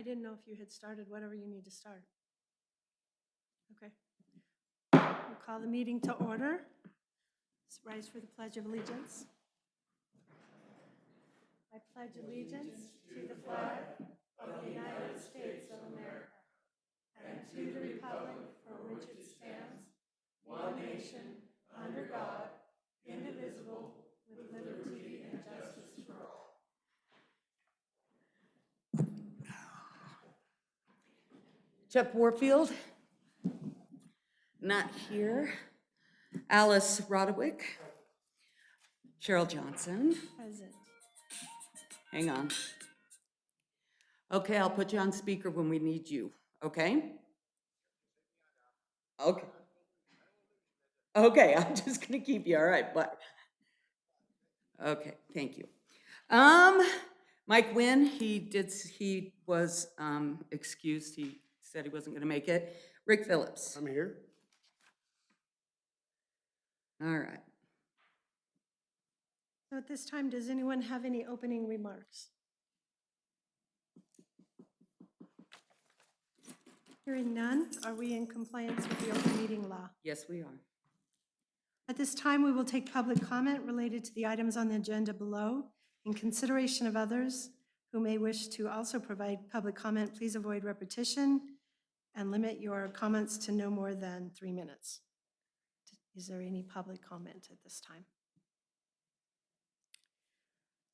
didn't know if you had started whatever you need to start. Okay. We'll call the meeting to order. Let's rise for the Pledge of Allegiance. I pledge allegiance to the flag of the United States of America and to the republic for which it stands, one nation, under God, indivisible, with liberty and justice for all. Jeff Warfield, not here. Alice Roderick. Cheryl Johnson. Present. Hang on. Okay, I'll put you on speaker when we need you, okay? Okay. Okay, I'm just gonna keep you, all right, but. Okay, thank you. Mike Wynn, he was excused. He said he wasn't gonna make it. Rick Phillips. I'm here. All right. So at this time, does anyone have any opening remarks? Hearing none, are we in compliance with the open meeting law? Yes, we are. At this time, we will take public comment related to the items on the agenda below. In consideration of others who may wish to also provide public comment, please avoid repetition and limit your comments to no more than 3 minutes. Is there any public comment at this time?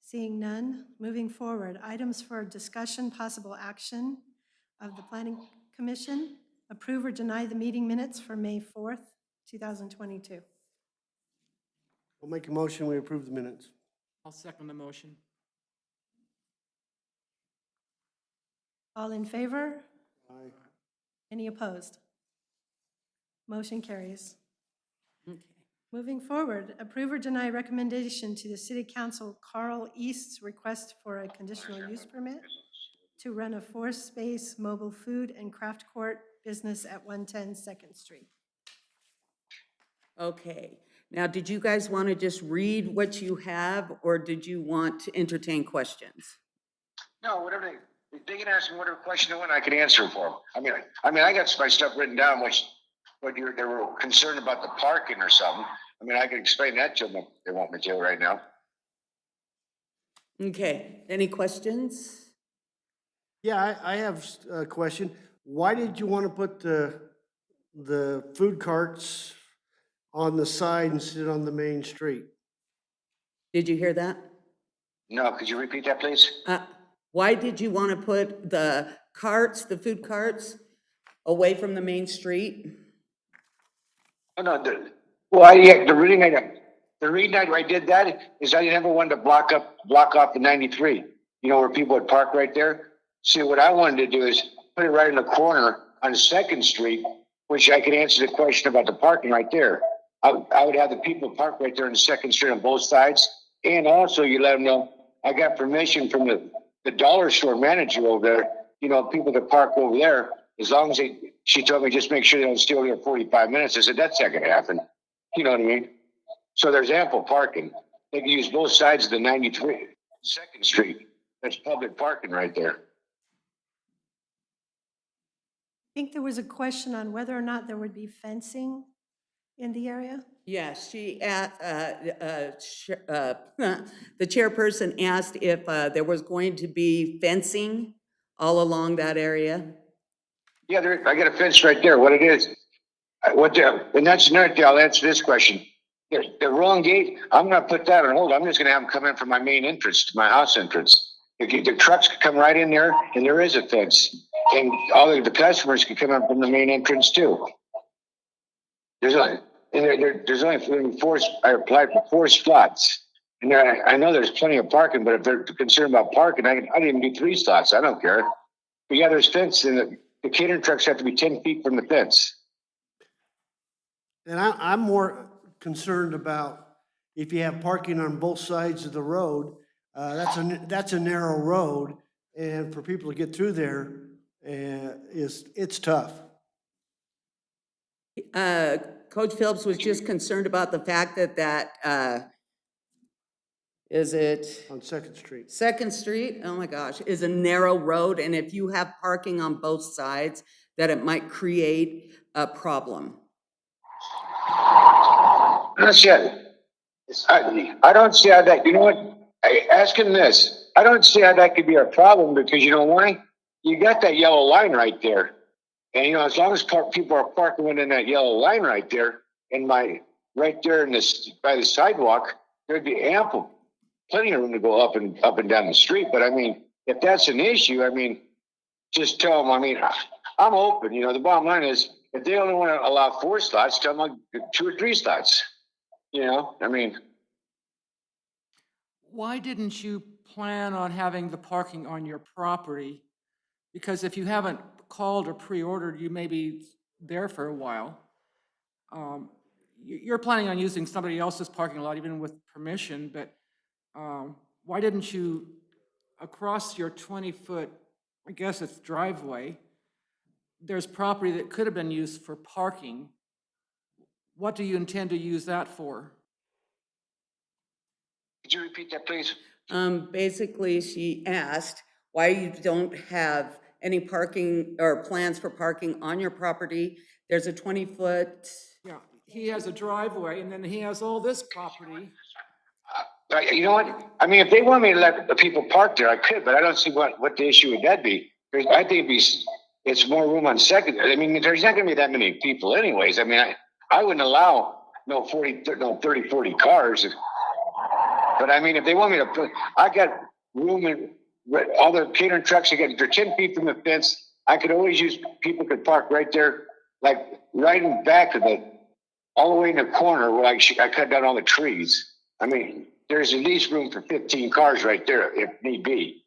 Seeing none, moving forward, items for discussion, possible action of the Planning Commission. Approve or deny the meeting minutes for May 4th, 2022. We'll make a motion, we approve the minutes. I'll second the motion. All in favor? Aye. Any opposed? Motion carries. Okay. Moving forward, approve or deny recommendation to the City Council Carl East's request for a conditional use permit to run a four-space mobile food and craft court business at 110 2nd Street. Okay. Now, did you guys want to just read what you have, or did you want to entertain questions? No, whatever they can ask me whatever question they want, I can answer for them. I mean, I got my stuff written down, they were concerned about the parking or something. I mean, I can explain that to them if they want me to right now. Okay. Any questions? Yeah, I have a question. Why did you want to put the food carts on the side instead on the main street? Did you hear that? No, could you repeat that, please? Why did you want to put the food carts, away from the main street? Oh, no, the reason I did that is I never wanted to block off the 93. You know, where people would park right there. See, what I wanted to do is put it right in the corner on 2nd Street, which I could answer the question about the parking right there. I would have the people park right there on 2nd Street on both sides. And also you let them know, I got permission from the dollar store manager over there, you know, people that park over there, as long as she told me just make sure they don't steal here 45 minutes. I said, that's not gonna happen. You know what I mean? So there's ample parking. They can use both sides of the 93 2nd Street. That's public parking right there. I think there was a question on whether or not there would be fencing in the area. Yes, the chairperson asked if there was going to be fencing all along that area. Yeah, I got a fence right there. What it is, and that's another thing. I'll answer this question. The wrong gate, I'm going to put that on hold. I'm just going to have them come in from my main entrance, to my house entrance. The trucks could come right in there, and there is a fence. And all of the customers could come in from the main entrance too. There's only four. I applied for 4 slots, and I know there's plenty of parking. But if they're concerned about parking, I can even do 3 slots. I don't care. But yeah, there's fence, and the catering trucks have to be 10 feet from the fence. And I'm more concerned about if you have parking on both sides of the road, that's a narrow road, and for people to get through there, it's tough. Coach Phillips was just concerned about the fact that is it On Second Street. Second Street? Oh my gosh, is a narrow road, and if you have parking on both sides, that it might create a problem. I don't see I don't see how that, you know what? Ask him this. I don't see how that could be a problem because you know why? You got that yellow line right there. And you know, as long as people are parking within that yellow line right there, right there in this, by the sidewalk, there'd be plenty of room to go up and down the street. But I mean, if that's an issue, I mean, just tell them, I mean, I'm open, you know, the bottom line is, if they only want to allow 4 slots, tell them 2 or 3 slots. You know, I mean, Why didn't you plan on having the parking on your property? Because if you haven't called or pre-ordered, you may be there for a while. You're planning on using somebody else's parking lot even with permission, but why didn't you, across your 20-foot, I guess it's driveway, there's property that could have been used for parking. What do you intend to use that for? could you repeat that, please? Basically, she asked why you don't have any parking or plans for parking on your property. There's a 20-foot, Yeah, he has a driveway and then he has all this property. You know what? I mean, if they want me to let the people park there, I could, but I don't see what the issue would that be. I think it's more room on Second. I mean, there's not going to be that many people anyways. I mean, I wouldn't allow no 30, 40 cars. But I mean, if they want me to put, I got room in all the catering trucks. They're 10 feet from the fence. I could always use, people could park right there, like right in back of all the way in the corner where I cut down all the trees. I mean, there's at least room for 15 cars right there if need be.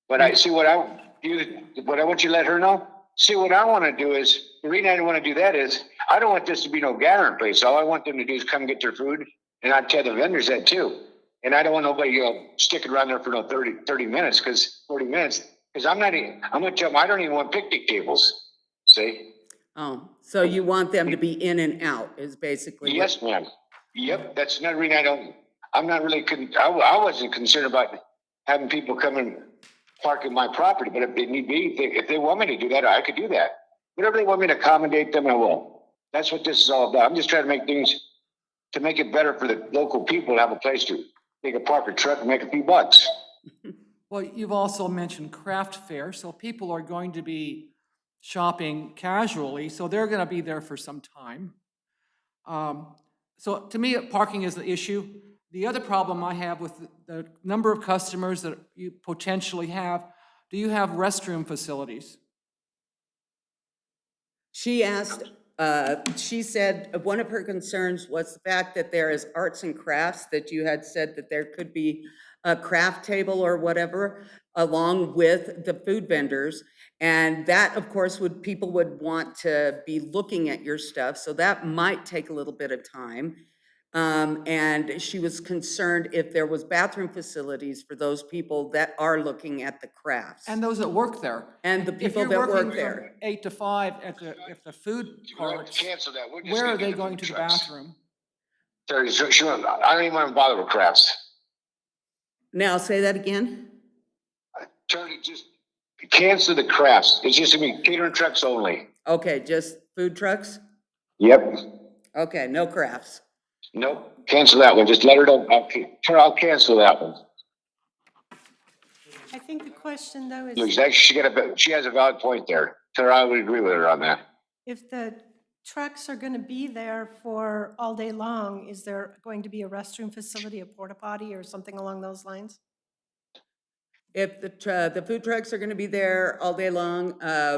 But I see what I want you to let her know. See, what I want to do is, the reason I don't want to do that is, I don't want this to be no gathering place. All I want them to do is come get their food, and I tell the vendors that too. And I don't want nobody sticking around there for no 40 minutes, because I'm gonna tell them, I don't even want picnic tables. See? oh, so you want them to be in and out is basically. Yes, ma'am. Yep, that's another reason I'm not really, I wasn't concerned about having people come and park in my property, but if they need be, if they want me to do that, I could do that. Whatever they want me to accommodate them, I will. That's what this is all about. I'm just trying to make things, to make it better for the local people to have a place to, they can park a truck and make a few bucks. Well, you've also mentioned craft fair, so people are going to be shopping casually, so they're gonna be there for some time. So to me, parking is the issue. The other problem I have with the number of customers that you potentially have, do you have restroom facilities? She asked, she said one of her concerns was the fact that there is arts and crafts, that you had said that there could be a craft table or whatever along with the food vendors. And that, of course, people would want to be looking at your stuff. So that might take a little bit of time. And she was concerned if there was bathroom facilities for those people that are looking at the crafts. And those that work there. And the If people you're that working work from there. 8 to 5 at the food We'll have courts, to cancel that. We're just where gonna are get they the going food to the trucks. bathroom? I don't even want to bother with crafts. Now, say that again? Just cancel the crafts. It's just gonna be catering trucks only. Okay, just food trucks? Yep. Okay, no crafts. Nope. Cancel that one. Just let her know. I'll cancel that one. I think the question, though, is Exactly. She has a valid point there. Tell her I would agree with her on that. if the trucks are going to be there for all day long, is there going to be a restroom facility, a porta potty, or something along those lines? If the food trucks are gonna be there all day long,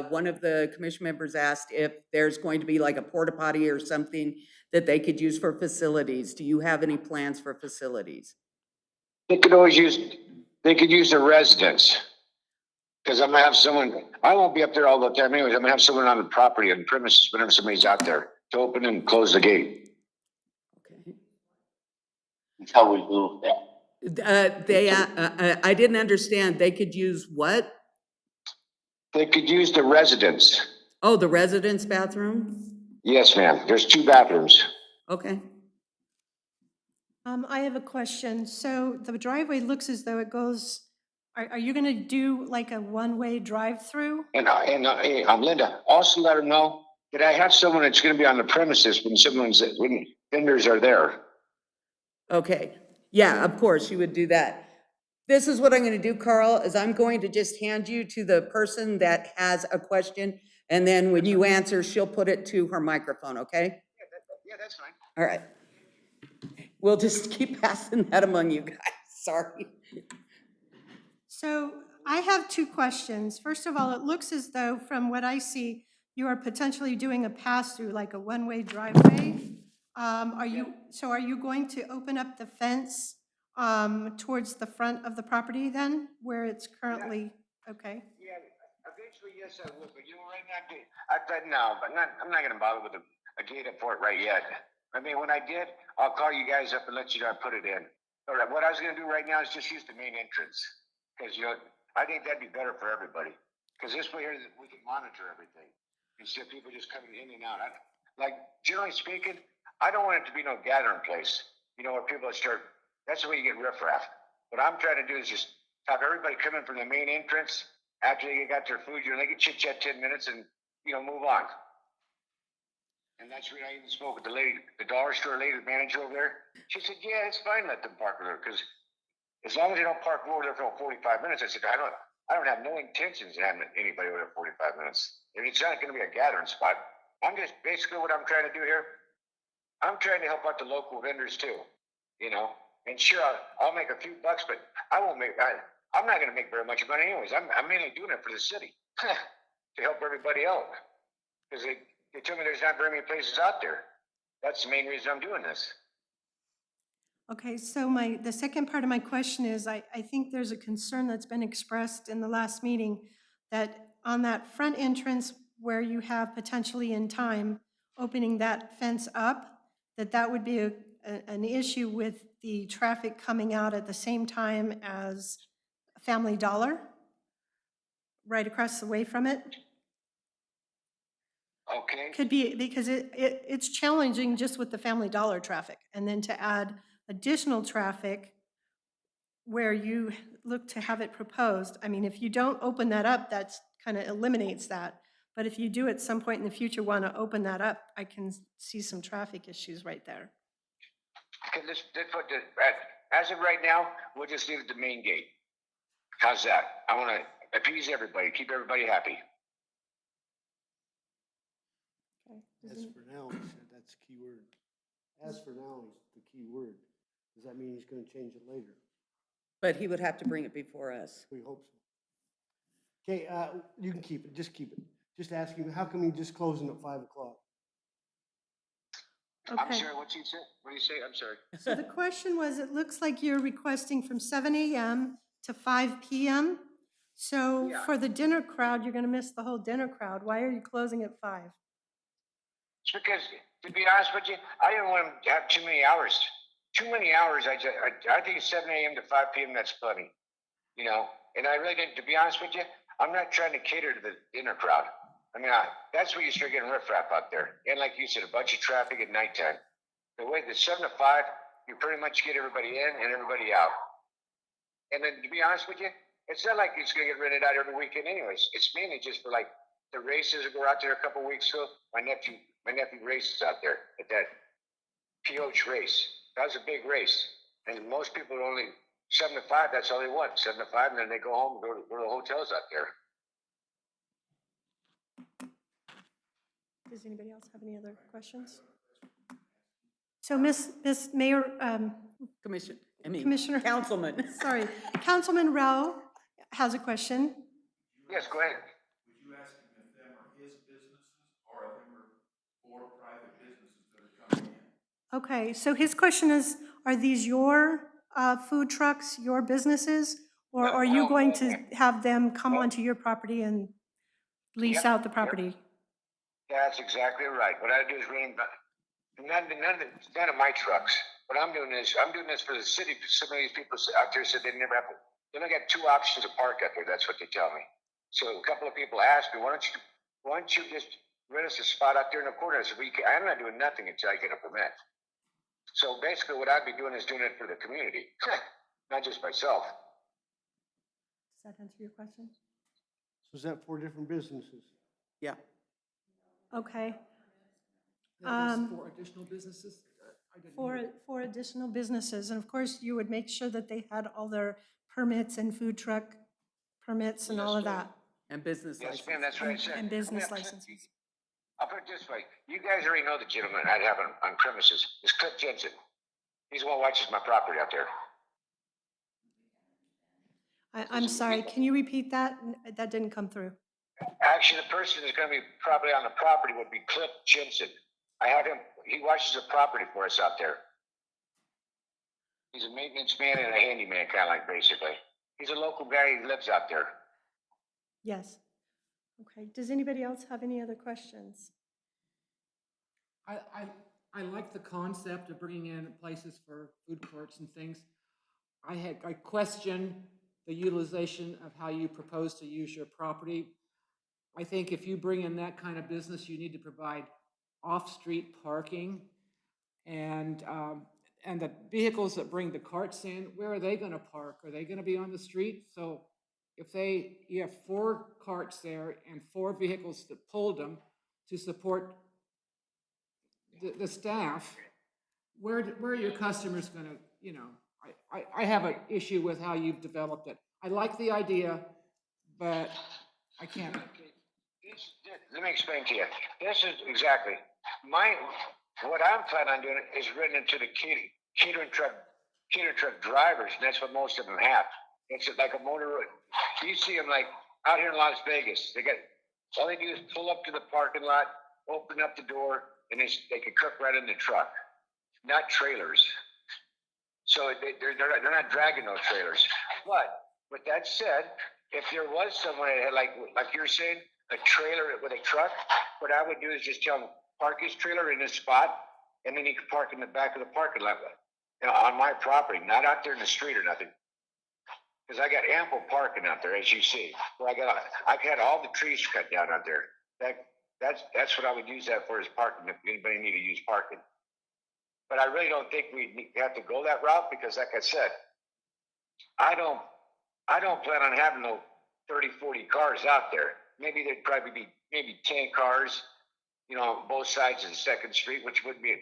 one of the commission members asked if there's going to be like a porta potty or something that they could use for facilities. Do you have any plans for facilities? They could use the residence. Because I'm gonna have someone, I won't be up there all the time anyways. I'm gonna have someone on the property, on the premises, whenever somebody's out there to open and close the gate. Okay. That's how we do that. I didn't understand. They could use what? They could use the residence. Oh, the residence bathroom? Yes, ma'am. There's 2 bathrooms. Okay. I have a question. So the driveway looks as though it goes, are you going to do like a one-way drive-through? Hey, Linda, also let them know that I have someone that's gonna be on the premises when vendors are there. Okay, yeah, of course, you would do that. This is what I'm gonna do, Carl, is I'm going to just hand you to the person that has a question, and then when you answer, she'll put it to her microphone, okay? Yeah, that's fine. All right. We'll just keep passing that among you guys, sorry. So I have two questions. First of all, it looks as though, from what I see, you are potentially doing a pass-through, like a one-way driveway. Are you going to open up the fence towards the front of the property then, where it's currently, okay? Yeah, eventually, yes, I will, but right now, I said no, but I'm not gonna bother with a gate up for it right yet. I mean, when I did, I'll call you guys up and let you know I put it in. All right, what I was gonna do right now is just use the main entrance, because, I think that'd be better for everybody. Because this way here, we can monitor everything, instead of people just coming in and out. Like, generally speaking, I don't want it to be no gathering place, where people start, that's the way you get riffraff. What I'm trying to do is just have everybody come in from the main entrance after they got their food, they can chit chat 10 minutes and, move on. And that's when I even spoke with the lady, the dollar store lady, the manager over there. She said, yeah, it's fine, let them park over there, because as long as they don't park over there for 45 minutes, I said, I don't have no intentions of having anybody over there 45 minutes. And it's not going to be a gathering spot. I'm just, basically what I'm trying to do here, I'm trying to help out the local vendors too, and sure, I'll make a few bucks, but I'm not going to make very much money anyways. I'm mainly doing it for the city to help everybody out, because they told me there's not very many places out there. That's the main reason I'm doing this. Okay, so the second part of my question is, I think there's a concern that's been expressed in the last meeting that on that front entrance where you have potentially in time opening that fence up, that would be an issue with the traffic coming out at the same time as Family Dollar, right across the way from it. Okay. Could be, because it's challenging just with the Family Dollar traffic, and then to add additional traffic where you look to have it proposed. I mean, if you don't open that up, that's kind of eliminates that. But if you do at some point in the future want to open that up, I can see some traffic issues right there. Okay, as of right now, we'll just leave it the main gate. How's that? I want to appease everybody, keep everybody happy. As for now, he said that's the key word. As for now is the key word. Does that mean he's gonna change it later? But he would have to bring it before us. We hope so. Okay, you can keep it, just keep it. Just ask him, how come he just closing at 5 o'clock? I'm Okay, sorry, what you said? What do you say? I'm sorry. so the question was, it looks like you're requesting from 7 a.m. to 5 p.m. So Yeah. for the dinner crowd, you're going to miss the whole dinner crowd. Why are you closing at 5? It's because, to be honest with you, I didn't want to have too many hours. Too many hours, I think it's 7 a.m. to 5 p.m., that's plenty. And I really didn't, to be honest with you, I'm not trying to cater to the dinner crowd. I mean, that's where you start getting riffraff out there. And like you said, a bunch of traffic at nighttime. The way the 7 to 5, you pretty much get everybody in and everybody out. And then, to be honest with you, it's not like it's going to get rented out every weekend anyways. It's mainly just for like the races that go out there a couple weeks ago. My nephew races out there at that PH race. That was a big race. And most people are only 7 to 5, that's all they want. 7 to 5, and then they go home and go to the hotels out there. Does anybody else have any other questions? So Miss Mayor, Commissioner- Councilman. sorry, Councilman Rao has a question. Yes, go ahead. Would you ask him if them are his businesses or if them are for private businesses that are coming in? Okay, so his question is, are these your food trucks, your businesses? Or are you going to have them come onto your property and lease Yep, out the property? That's exactly right. What I do is none of my trucks. What I'm doing is, for the city. Some of these people out there said they never have to. They only got 2 options to park out there. That's what they tell me. So a couple of people asked me, why don't you just rent us a spot out there in the corner? I said, I'm not doing nothing until I get a permit. So basically what I'd be doing is doing it for the community, not just myself. Does that answer your question? So is that 4 different businesses? Yeah. Okay. That was for additional businesses? I didn't hear. For additional businesses, and of course, you would make sure that they had all their permits and food truck permits and all of that, And business Yes, license. ma'am, that's what I said. and business Yeah, licenses. I'll put it this way. You guys already know the gentleman I'd have on premises. It's Cliff Jensen. He's the one who watches my property out there. I'm sorry, can you repeat that? That didn't come through. Actually, the person that's gonna be probably on the property would be Cliff Jensen. I have him, he watches the property for us out there. He's a maintenance man and a handyman, kinda like, basically. He's a local guy, he lives out there. Yes. Okay, does anybody else have any other questions? I like the concept of bringing in places for food courts and things. I question the utilization of how you propose to use your property. I think if you bring in that kind of business, you need to provide off-street parking. And the vehicles that bring the carts in, where are they gonna park? Are they gonna be on the street? So if you have 4 carts there and 4 vehicles that pulled them to support the staff, where are your customers gonna, you know, I have an issue with how you've developed it. I like the idea, but I can't. Let me explain to you. This is exactly, what I'm planning on doing is written into the catering truck drivers, and that's what most of them have. It's like a motor, you see them like out here in Las Vegas, all they do is pull up to the parking lot, open up the door, and they can cook right in the truck, not trailers. So they're not dragging those trailers. But with that said, if there was someone that had like you're saying, a trailer with a truck, what I would do is just tell him, park his trailer in this spot, and then he can park in the back of the parking lot, you know, on my property, not out there in the street or nothing. Because I got ample parking out there, as you see. Where I had all the trees cut down out there. That's what I would use that for, is parking, if anybody need to use parking. But I really don't think we have to go that route, because like I said, I don't plan on having no 30, 40 cars out there. Maybe there'd probably be maybe 10 cars, you know, on both sides of the Second Street, which wouldn't be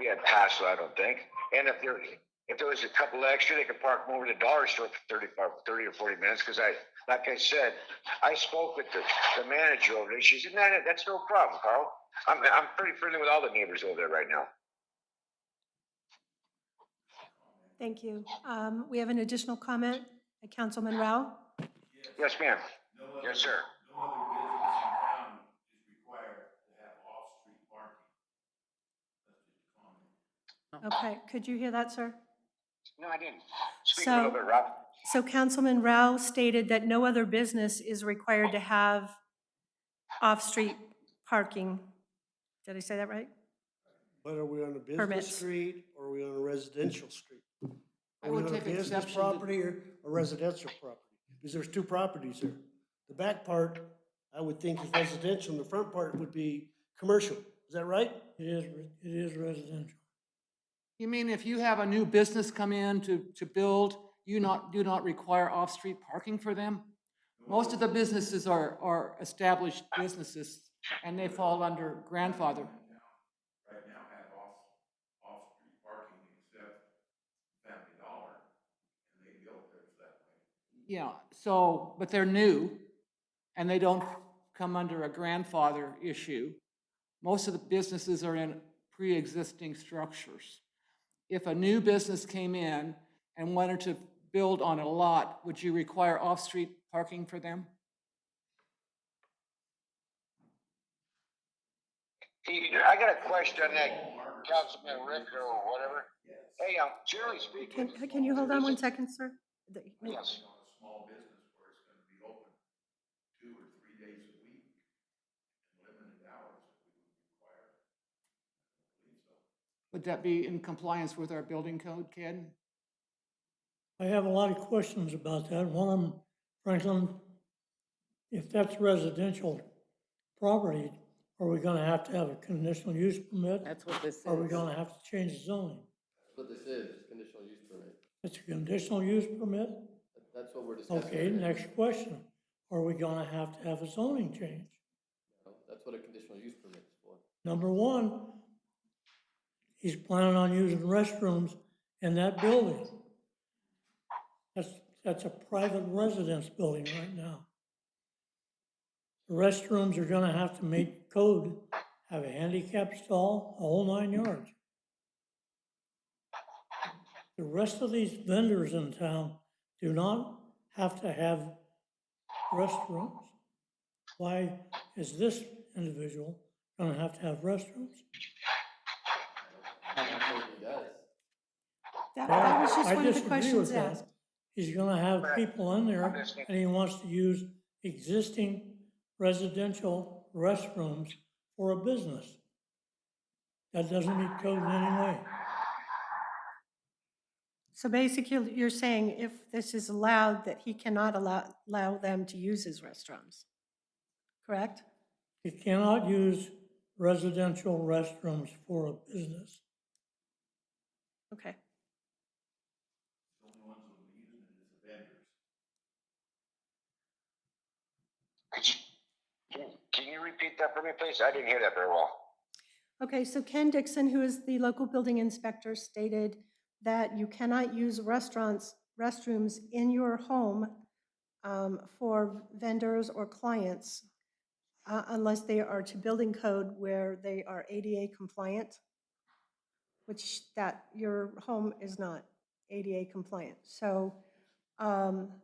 a hassle, I don't think. And if there was a couple extra, they could park them over the dollar store for 30 or 40 minutes. Because like I said, I spoke with the manager over there. She said, "No, that's no problem, Carl. I'm pretty friendly with all the neighbors over there right now." Thank you. We have an additional comment, Councilman Rao. Yes, ma'am. Yes, sir. No other business in town is required to have off-street parking. That's just a comment. Okay, could you hear that, sir? No, I didn't. Speak a little bit, Rob. So Councilman Rao stated that no other business is required to have off-street parking. Did I say that right? But are we on a business Permits. street or are we on a residential street? I Are we would on a take business exception to- property or a residential property? Because there's 2 properties there. The back part, I would think is residential, and the front part would be commercial. Is that right? It is residential. You mean if you have a new business come in to build, do not require off-street parking for them? Most of the businesses are established businesses, and they fall under grandfather. Right now have off-street parking except Family Dollar, and they built theirs that way. Yeah, so, but they're new, and they don't come under a grandfather issue. Most of the businesses are in pre-existing structures. If a new business came in and wanted to build on a lot, would you require off-street parking for them? I got a question on that, Councilman Rick or whatever. Hey, generally speaking. Can you hold on one second, sir? Yes. You know, a small business where it's gonna be open 2 or 3 days a week, and limited hours that we would require. I don't believe so. Would that be in compliance with our building code, Ken? I have a lot of questions about that. One of them, Franklin, if that's residential property, are we gonna have to have a conditional use permit? That's what this is. Are we gonna have to change the zoning? That's what this is, conditional use permit. It's a conditional use permit? That's what we're discussing. Okay, right now. next question. Are we gonna have to have a zoning change? No, that's what a conditional use permit is for. Number one, he's planning on using restrooms in that building. That's a private residence building right now. The restrooms are gonna have to meet code, have a handicap stall, a whole 9 yards. The rest of these vendors in town do not have to have restrooms. Why is this individual gonna have to have restrooms? I'm not saying he does. That was just I one of the disagree questions with that. asked. He's gonna have Right. people in there, I'm listening. and he wants to use existing residential restrooms for a business. That doesn't meet code in any way. So basically, you're saying if this is allowed, that he cannot allow them to use his restrooms, correct? He cannot use residential restrooms for a business. Okay. Can you repeat that for me, please? I didn't hear that very well. Okay, so Ken Dixon, who is the local building inspector, stated that you cannot use restrooms in your home for vendors or clients unless they are to building code where they are ADA compliant, which that your home is not ADA compliant. So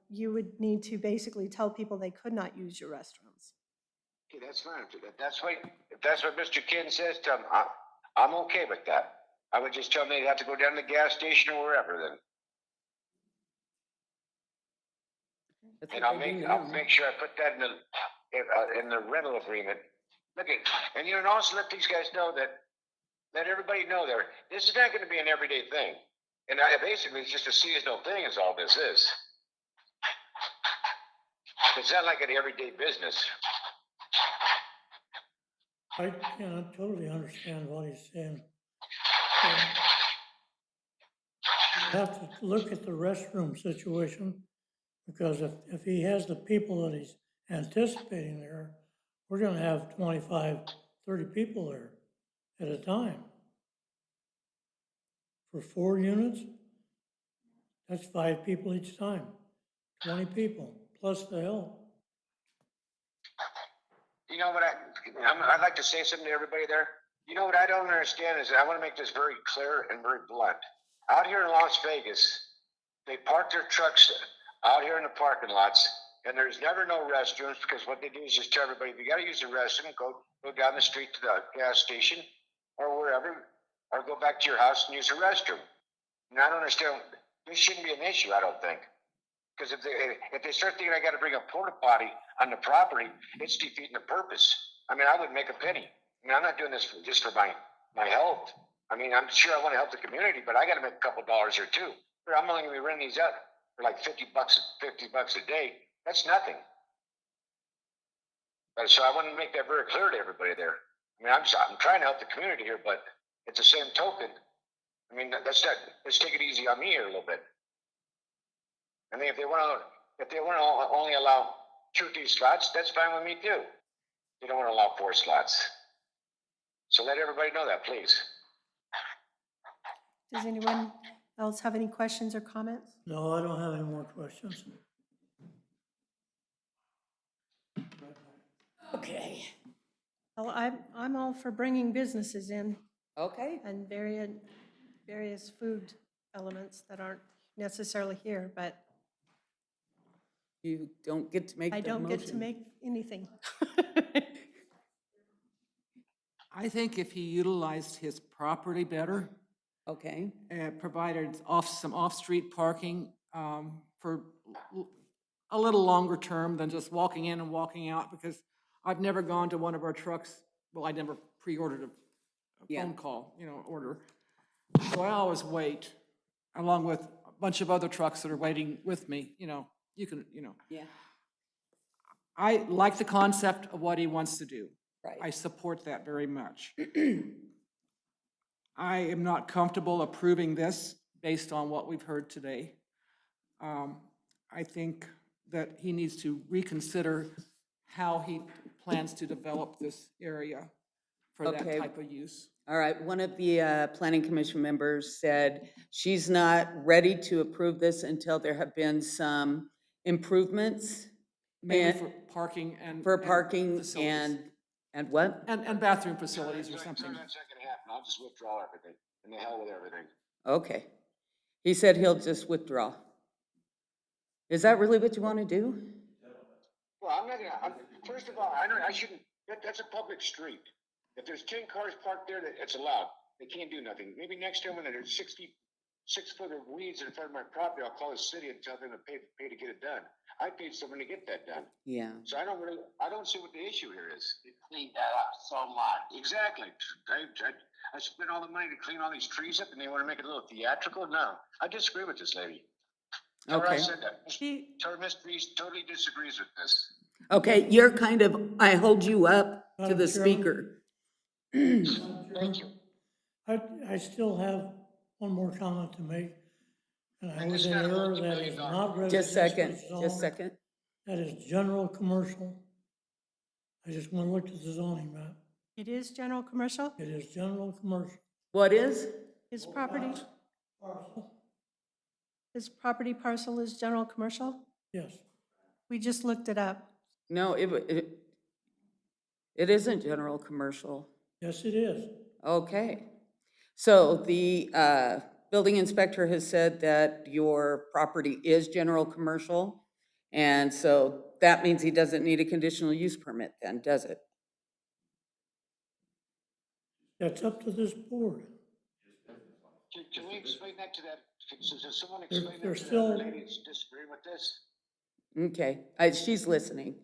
you would need to basically tell people they could not use your restrooms. Okay, that's fine. If that's what Mr. Ken says, tell him, I'm okay with that. I would just tell them they'd have to go down to the gas station or wherever then. That's And what I'll they do I'll now. make sure I put that in the rental agreement. Look at, and you know, and also let these guys know that, let everybody know there, this is not gonna be an everyday thing. And basically, it's just a seasonal thing is all this is. It's not like an everyday business. I cannot totally understand what he's saying. You have to look at the restroom situation, because if he has the people that he's anticipating there, we're gonna have 25, 30 people there at a time. For 4 units, that's 5 people each time, 20 people, plus the help. You know what I'd like to say something to everybody there. You know what I don't understand is, I want to make this very clear and very blunt. Out here in Las Vegas, they park their trucks out here in the parking lots, and there's never no restrooms, because what they do is just tell everybody, if you got to use the restroom, go down the street to the gas station or wherever, or go back to your house and use the restroom. And I don't understand. This shouldn't be an issue, I don't think. Because if they start thinking I got to bring a porta potty on the property, it's defeating the purpose. I mean, I wouldn't make a penny. I mean, I'm not doing this just for my health. I mean, I'm sure I want to help the community, but I got to make a couple dollars here too. I'm only going to be renting these out for like $50 a day. That's nothing. But so I want to make that very clear to everybody there. I mean, I'm trying to help the community here, but at the same token, I mean, let's take it easy on me here a little bit. I mean, if they want to only allow 2 or 3 slots, that's fine with me too. They don't want to allow 4 slots. So let everybody know that, please. Does anyone else have any questions or comments? No, I don't have any more questions. Okay. Well, I'm all for bringing businesses in Okay. and various food elements that aren't necessarily here, but You don't get to make the I don't get to motion. make anything. I think if he utilized his property better, Okay, provided some off-street parking for a little longer term than just walking in and walking out, because I've never gone to one of our trucks, well, I never pre-ordered a Yeah. phone call, order. So I always wait, along with a bunch of other trucks that are waiting with me, you can. yeah, I like the concept of what he wants to do. I Right. support that very much. I am not comfortable approving this based on what we've heard today. I think that he needs to reconsider how he plans to develop this area for that Okay. type of use. All right, one of the planning commission members said she's not ready to approve this until there have been some improvements Mainly And- for parking and. for and parking facilities. and what? And bathroom facilities or something. That's not gonna happen. I'll just withdraw everything, and the hell with everything. Okay. He said he'll just withdraw. Is that really what you want to do? Well, I'm not gonna, first of all, I shouldn't, that's a public street. If there's 10 cars parked there, it's allowed. They can't do nothing. Maybe next time when there's 66-foot of weeds in front of my property, I'll call the city and tell them to pay to get it done. I paid someone to get that done. Yeah. So I don't see what the issue here is. They cleaned that up so much. Exactly. I spent all the money to clean all these trees up and they want to make it a little theatrical? No, I disagree with this lady. Tell her I Okay. said that. She- Tell her Ms. Reese totally disagrees with this. Okay, you're kind of, I hold you up to Madam the Chairman? speaker. Thank you. I still have one more comment to make, and I And was it's in not a error, that multi-million is dollar- not Just residential second, zone. just second. That is general commercial. I just want to look at the zoning map. It is general commercial? It is general commercial. What is? His property, Parcel? his property parcel is general commercial? Yes. We just looked it up. No, it isn't general commercial. Yes, it is. Okay. So the building inspector has said that your property is general commercial. And so that means he doesn't need a conditional use permit then, does it? That's up to this board. Can we explain that to that? Does someone They're- explain they're that to that still- lady that's disagreeing with this? Okay, she's listening.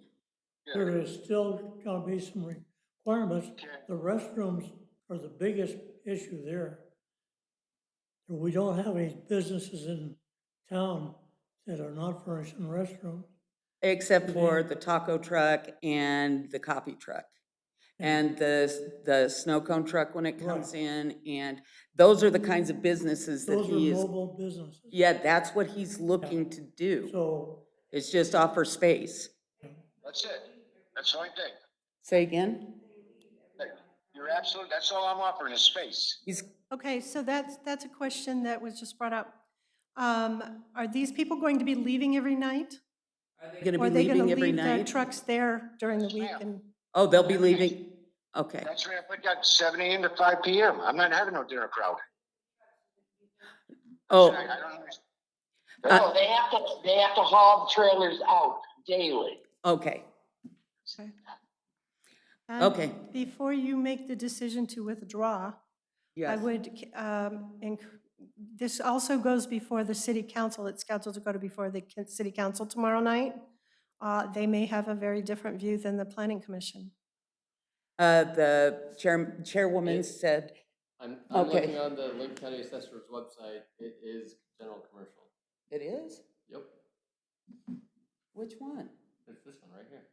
Yeah. There is still gonna be some requirements. Okay. The restrooms are the biggest issue there. We don't have any businesses in town that are not furnishing restrooms. Except for the taco truck and the coffee truck. And the snow cone truck when it comes in, and those are the kinds of businesses that Those are he is, mobile businesses. yeah, that's what he's looking to do. So, It's just offer space. That's it. That's the only thing. Say again? You're absolutely, that's all I'm offering is space. He's, Okay, so that's a question that was just brought up. Are these people going to be leaving every night? gonna Or are be they gonna leaving every leave their night? trucks there during the week ma'am. and? Oh, they'll be leaving, okay. That's right. I put that 7 a.m. to 5 p.m. I'm not having no dinner crowd. Oh, I don't understand. No, they have to haul trailers out daily. okay, And Okay. Before you make the decision to withdraw, I yes. would, this also goes before the city council. It's scheduled to go to before the city council tomorrow night. They may have a very different view than the planning commission. The chairwoman said, I'm Okay. looking on the Lincoln County Assessor's website, it is general commercial. it is? Yep, Which one? it's this one right here.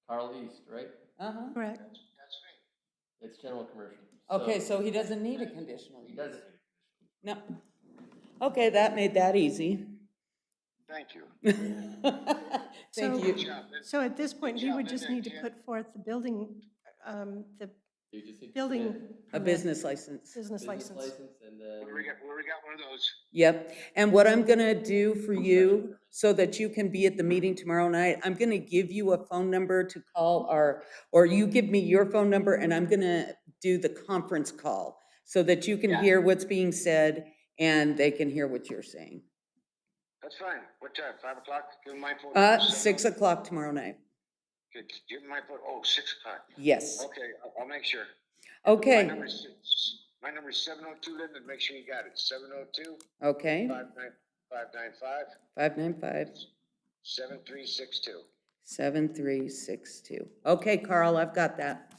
Carl East, right? Uh-huh. Correct. That's me. It's general commercial. Okay, so he doesn't need a conditional He use? does. No. Okay, that made that easy. Thank you. Thank So- you. Good job, Liz. So at this point, he job, would just Linda, need to Ken. put forth the building, the You just need to building. submit A permit, business license. Business business license. license and then. Where we got one of those? Yep, and what I'm gonna do for you, so that you can be at the meeting tomorrow night, I'm gonna give you a phone number to call, or you give me your phone number, and I'm gonna do the conference call, so that you can Yeah. hear what's being said, and they can hear what you're saying. That's fine. What time? 5 o'clock? Give me my phone. 6 o'clock tomorrow night, Okay, give me my phone. Oh, 6 o'clock. yes. Okay, I'll make sure. Okay, My number's 702, Linda, make sure you got it. 702 okay, 595 595 7362. 7362. Okay, Carl, I've got that.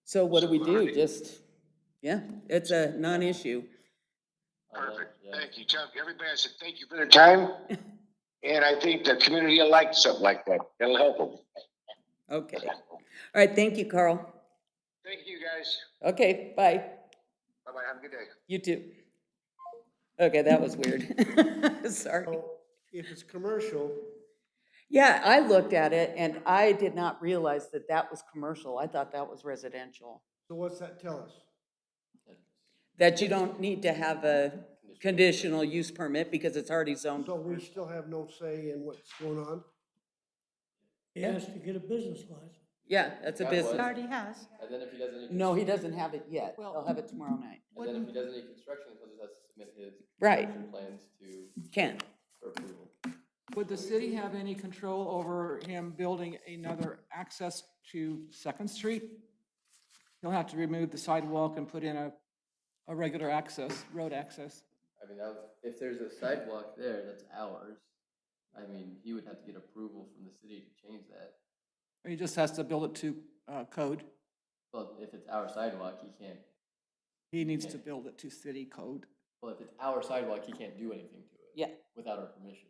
So what do we do? Just, yeah, it's a non-issue. Perfect. Yeah. Thank you. Tell everybody I said thank you for their time. And I think the community will like something like that. It'll help them. Okay, All right, thank you, Carl. Thank you, guys. Okay, bye. Bye-bye, have a good day. You too. Okay, that was weird. Sorry. So if it's commercial, Yeah, I looked at it and I did not realize that that was commercial. I thought that was residential. so what's that tell us? That you don't need to have a conditional use permit because it's already zoned. So we still have no say in what's going on? He has to get a business license. Yeah, that's a Got He business. one. already has. And then if he does any. No, he doesn't have it yet. Well- He'll have it tomorrow night. And then if he does any construction, he'll just have to submit his. Right. construction Plans to, Can't. for approval. Would the city have any control over him building another access to Second Street? He'll have to remove the sidewalk and put in a regular access, road access. I mean, if there's a sidewalk there, that's ours. I mean, he would have to get approval from the city to change that. He just has to build it to code. But if it's our sidewalk, he can't, He needs to build it to city code. well, if it's our sidewalk, he can't do anything to it. Yeah. Without our permission.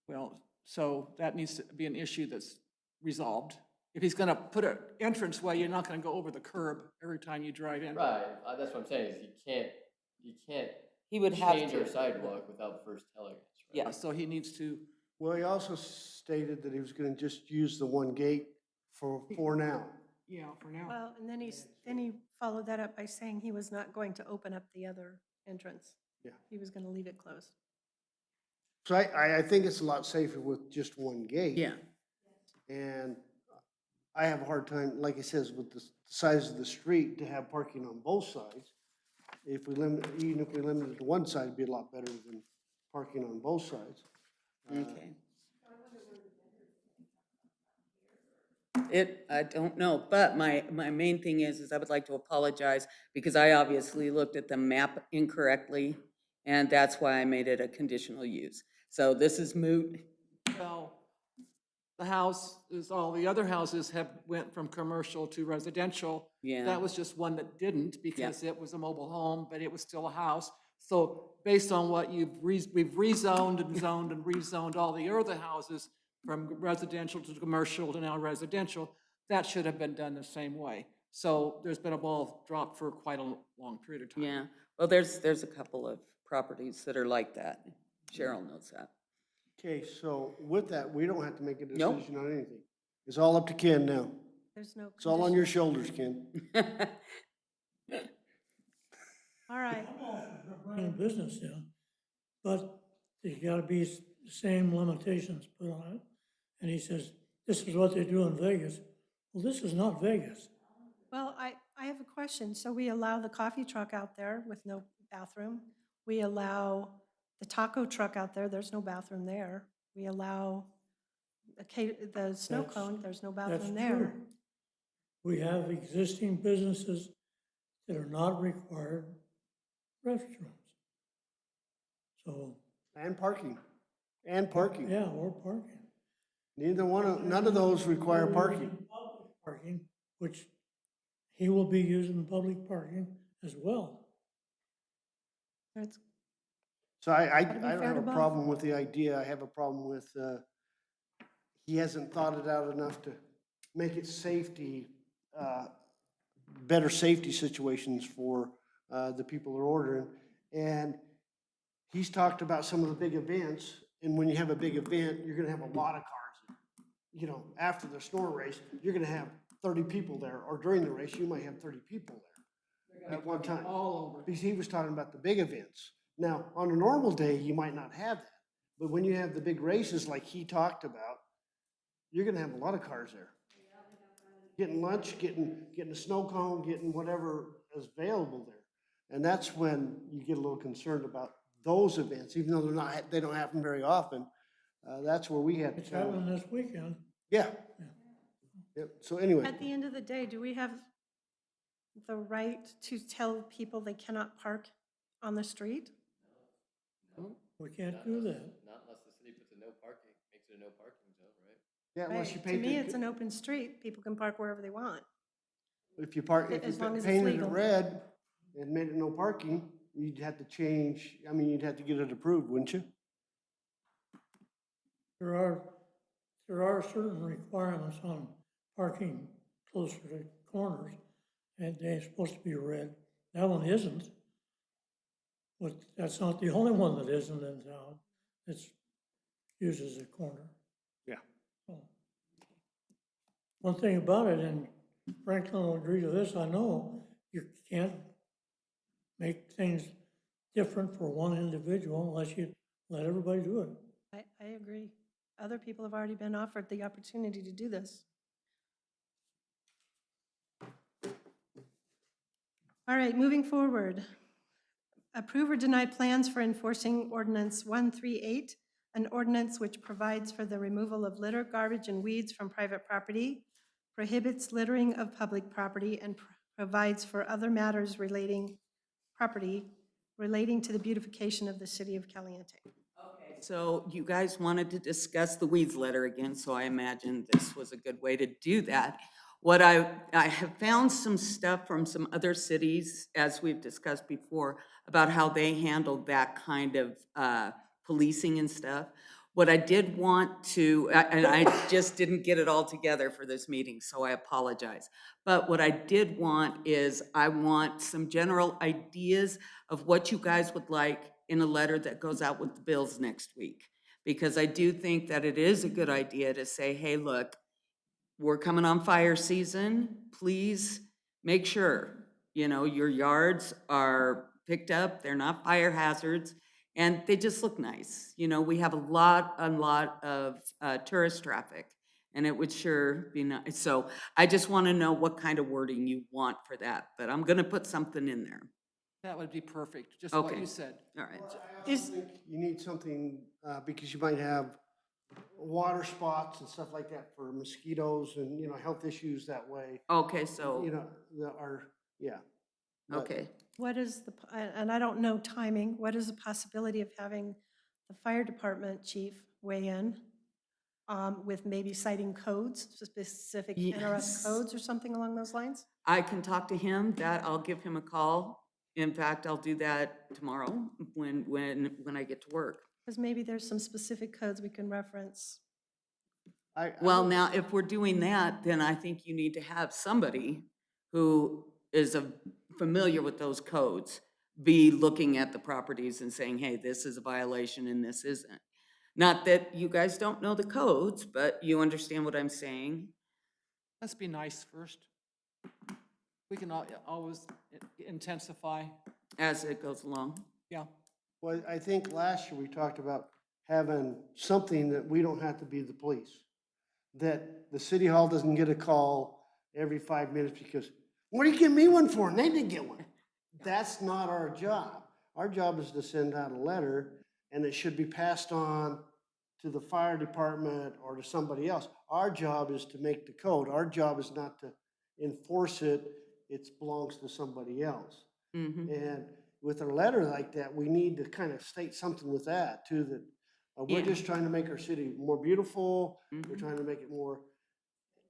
Well, so that needs to be an issue that's resolved. If he's gonna put an entranceway, you're not gonna go over the curb every time you drive in. Right, that's what I'm saying, is he can't He would have change our to. sidewalk without first telling us, right? Yeah, so he needs to, Well, he also stated that he was gonna just use the one gate for now. yeah, for now. Well, and then he followed that up by saying he was not going to open up the other entrance. Yeah. He was going to leave it closed. So I think it's a lot safer with just one gate. Yeah. And I have a hard time, like it says, with the size of the street, to have parking on both sides. If we limit, even if we limited it to one side, it'd be a lot better than parking on both sides. Okay. I don't know, but my main thing is I would like to apologize because I obviously looked at the map incorrectly, and that's why I made it a conditional use. So this is moot. Well, the house is, all the other houses have went from commercial to residential. Yeah. That was just one that didn't because it was a mobile home, but it was still a house. So based on what we've rezoned and zoned and rezoned all the other houses from residential to commercial to now residential, that should have been done the same way. So there's been a ball dropped for quite a long period of time. Yeah, well, there's a couple of properties that are like that. Cheryl knows that. Okay, so with that, we don't have to make a Nope. decision on anything. It's all up to Ken now. There's no. It's all on condition. your shoulders, Ken. All right. I'm all for bringing business in, but there's gotta be the same limitations put on it. And he says, this is what they do in Vegas. Well, this is not Vegas. Well, I have a question. So we allow the coffee truck out there with no bathroom. We allow the taco truck out there, there's no bathroom there. We allow the snow That's- cone, there's no That's bathroom there. true. We have existing businesses that are not required restrooms. So, And parking. And parking. yeah, or parking. None of those require parking. Public Parking, which he will be using public parking as well. It's- So I Gotta be don't fair have to a both. problem with the idea. I have a problem with, he hasn't thought it out enough to make it better safety situations for the people that are ordering. And he's talked about some of the big events, and when you have a big event, you're gonna have a lot of cars. You know, after the snow race, you're gonna have 30 people there, or during the race, you might have 30 people there at one time. All over. Because he was talking about the big events. Now, on a normal day, you might not have that. But when you have the big races like he talked about, you're gonna have a lot of cars there. Getting lunch, getting a snow cone, getting whatever is available there. And that's when you get a little concerned about those events, even though they don't happen very often. That's where we have to It's kind of, happening this weekend. yeah. Yep, so anyway, At the end of the day, do we have the right to tell people they cannot park on the street? We can't do that. Not unless the city puts a no parking, makes it a no parking zone, right? yeah, unless you Right. To paint me, it's it, an open street. People can park wherever they want. if you park, if as you long as it's painted it legal. red and made it no parking, you'd have to change, I mean, you'd have to get it approved, wouldn't you? There are certain requirements on parking closer to corners, and they're supposed to be red. That one isn't. But that's not the only one that isn't in town. It's used as a corner. Yeah. So, one thing about it, and Franklin will agree to this, I know, you can't make things different for one individual unless you let everybody do it. I agree. Other people have already been offered the opportunity to do this. All right, moving forward. Approve or deny plans for enforcing ordinance 138, an ordinance which provides for the removal of litter, garbage, and weeds from private property, prohibits littering of public property, and provides for other matters relating to the beautification of the city of Caliente. So you guys wanted to discuss the weeds letter again, so I imagined this was a good way to do that. What I have found some stuff from some other cities, as we've discussed before, about how they handled that kind of policing and stuff. What I did want to, and I just didn't get it all together for this meeting, so I apologize. But what I did want is I want some general ideas of what you guys would like in a letter that goes out with the bills next week. Because I do think that it is a good idea to say, hey, look, we're coming on fire season. Please make sure, you know, your yards are picked up. They're not fire hazards. And they just look nice. You know, we have a lot of tourist traffic, and it would sure be nice. So I just want to know what kind of wording you want for that, but I'm going to put something in there. That would be perfect, just what Okay. you said. All right. I also think you need something, because you might have water spots and stuff like that for mosquitoes and, you know, health issues that way. Okay, so, You know, that are, yeah. But- okay. What is the, and I don't know timing, what is the possibility of having the fire department chief weigh in with maybe citing codes, specific NRS Yes. codes or something along those lines? I can talk to him, that I'll give him a call. In fact, I'll do that tomorrow when I get to work. Because maybe there's some specific codes we can reference. Well, now, if we're doing that, then I think you need to have somebody who is familiar with those codes be looking at the properties and saying, hey, this is a violation and this isn't. Not that you guys don't know the codes, but you understand what I'm saying. Let's be nice first. We can always intensify, As it goes along. yeah. Well, I think last year we talked about having something that we don't have to be the police. That the city hall doesn't get a call every 5 minutes because, what do you give me one for? And they didn't get one. That's not our job. Our job is to send out a letter, and it should be passed on to the fire department or to somebody else. Our job is to make the code. Our job is not to enforce it. It belongs to somebody else. Mhm. And with a letter like that, we need to kind of state something with that too, that we're Yeah. just trying to make our city more beautiful. We're Mhm. trying to make it more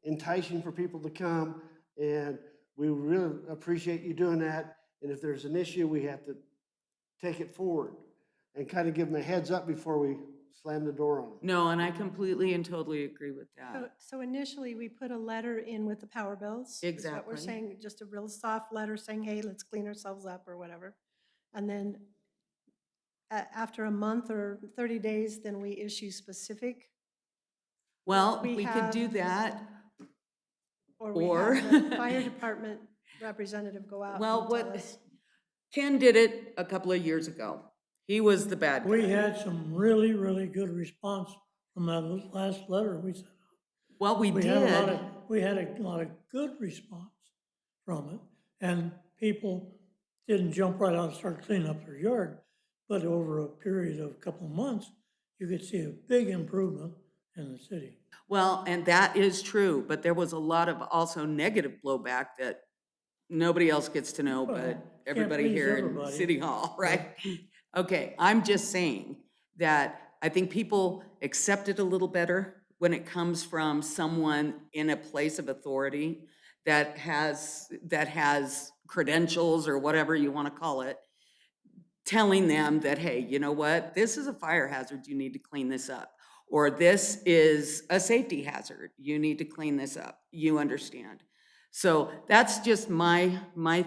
enticing for people to come. And we really appreciate you doing that. And if there's an issue, we have to take it forward and kind of give them a heads up before we slam the door on them. No, and I completely and totally agree with that. So initially, we put a letter in with the power bills. Is what we're Exactly. saying, just a real soft letter saying, hey, let's clean ourselves up or whatever. And then after a month or 30 days, then we issue specific, Well, we we could do have- that. or we Or- have the fire department representative go out Well, and tell what, us. Ken did it a couple of years ago. He was the bad We guy. had some really, really good response from that last letter we sent out. Well, we We had a lot did. of, we had a lot of good response from it, and people didn't jump right out and start cleaning up their yard, but over a period of a couple of months, you could see a big improvement in the city. Well, and that is true, but there was a lot of also negative blowback that nobody else gets to know, Well, but can't everybody please here in everybody. City Hall, right? Okay, I'm just saying that I think people accept it a little better when it comes from someone in a place of authority that has credentials or whatever you want to call it, telling them that, hey, you know what, this is a fire hazard, you need to clean this up. Or this is a safety hazard, you need to clean this up, you understand. So that's just my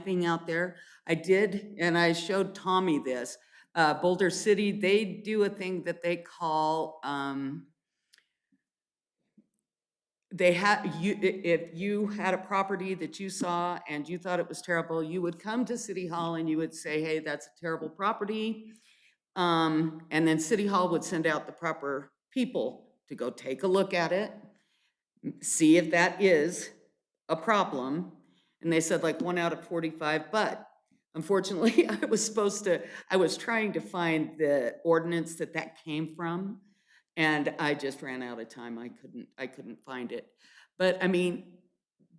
thing out there. I did, and I showed Tommy this, Boulder City, they do a thing that they call, if you had a property that you saw and you thought it was terrible, you would come to City Hall and you would say, hey, that's a terrible property. And then City Hall would send out the proper people to go take a look at it, see if that is a problem. And they said like 1 out of 45, but unfortunately, I was trying to find the ordinance that came from, and I just ran out of time. I couldn't find it. But I mean,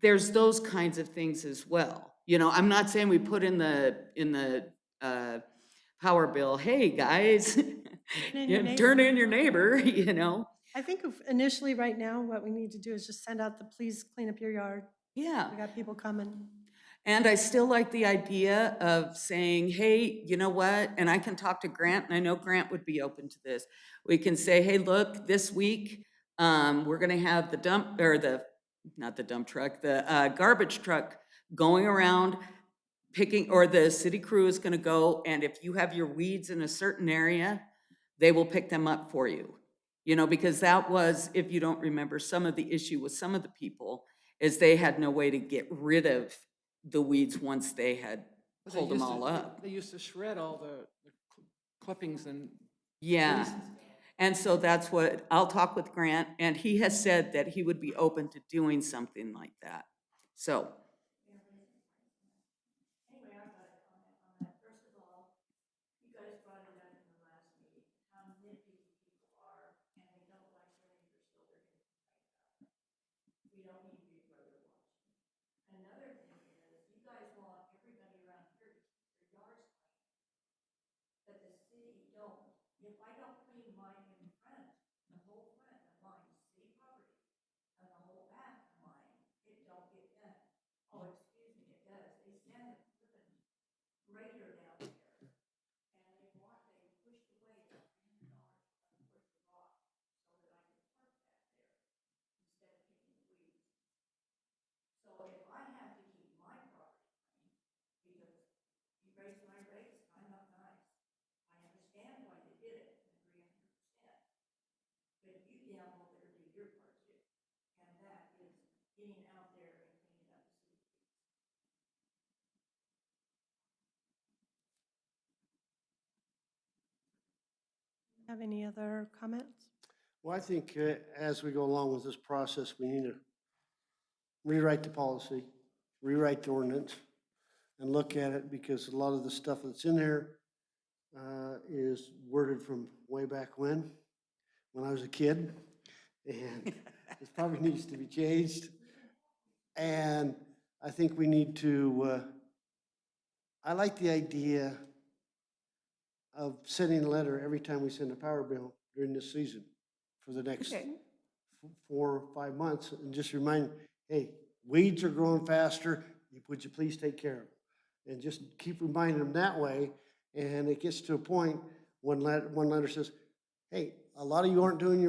there's those kinds of things as well. You know, I'm not saying we put in the power bill, hey, guys, in your neighbor. turn in your neighbor, you know? I think initially, right now, what we need to do is just send out the please clean up your yard. Yeah. We got people coming. And I still like the idea of saying, hey, you know what? And I can talk to Grant, and I know Grant would be open to this. We can say, hey, look, this week, we're gonna have the garbage truck going around picking, or the city crew is gonna go, and if you have your weeds in a certain area, they will pick them up for you. You know, because that was, if you don't remember, some of the issue with some of the people is they had no way to get rid of the weeds once they had But they pulled them used to- all up. They used to shred all the clippings and. Yeah, trees. and so that's what, I'll talk with Grant, and he has said that he would be open to doing something like that. So, Anyway, I've got a comment on that. First of all, you guys brought it up in the last meeting, how nitpicky people are, and they don't like their neighbors, so they're gonna complain about it. We don't need Big Brother watching. Another thing is, you guys want everybody around here to keep their yards clean, but the city don't. If I don't clean mine in front, the whole front of mine, city property, and the whole back of mine, it don't get done. Oh, excuse me, it does. They send a flippin' grader down there, and they pushed away about $300 worth of rock so that I can park back there instead of picking the weeds. So if I have to keep my property clean, because you raise my rates, I'm not nice. I understand why they did it and agree 100%. But you damn well better do your part too. And that is getting out there and cleaning up the city streets. Have any other comments? Well, I think as we go along with this process, we need to rewrite the policy, rewrite the ordinance, and look at it, because a lot of the stuff that's in there is worded from way back when I was a kid, and it probably needs to be changed. And I think we need to, I like the idea of sending a letter every time we send a power bill during this season for the next Okay. 4 or 5 months, and just remind, hey, weeds are growing faster, would you please take care of them? And just keep reminding them that way, and it gets to a point when one letter says, hey, a lot of you aren't doing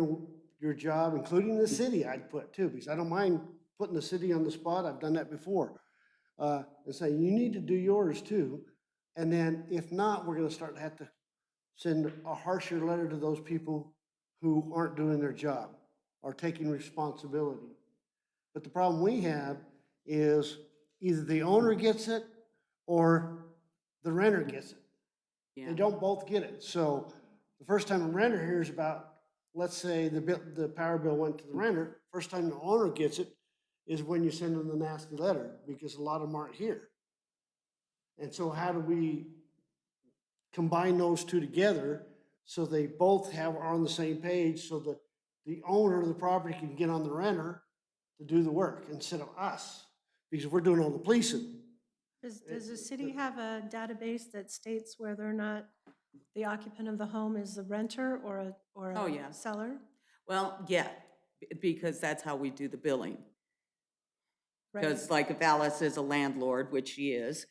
your job, including the city, I'd put too, because I don't mind putting the city on the spot, I've done that before. And say, you need to do yours too. And then if not, we're gonna start to have to send a harsher letter to those people who aren't doing their job or taking responsibility. But the problem we have is either the owner gets it or the renter gets it. yeah. They don't both get it. So the first time a renter hears about, let's say the power bill went to the renter, first time the owner gets it is when you send them the nasty letter, because a lot of them aren't here. And so how do we combine those two together so they both are on the same page, so that the owner of the property can get on the renter to do the work instead of us, because we're doing all the policing. Does the city have a database that states whether or not the occupant of the home is the renter or Oh, a yeah. seller? Well, yeah, because that's how we do the billing. Right. Because like if Alice is a landlord, which she is,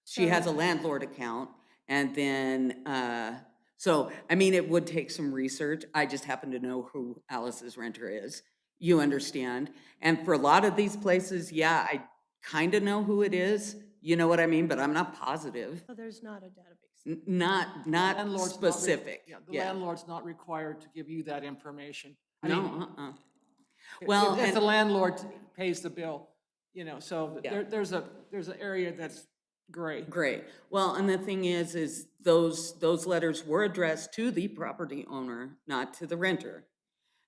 she has a landlord account, and then, so, I mean, it would take some research. I just happen to know who Alice's renter is. You understand? And for a lot of these places, yeah, kind of know who it is, you know what I mean, but I'm not positive. So there's not a database. Not Landlord's not re- specific. Yeah, the Yeah. landlord's not required to give you that information. I No, mean, Well, if the and- landlord pays the bill, you know, so Yeah. there's an area that's gray. Great. Well, and the thing is those letters were addressed to the property owner, not to the renter.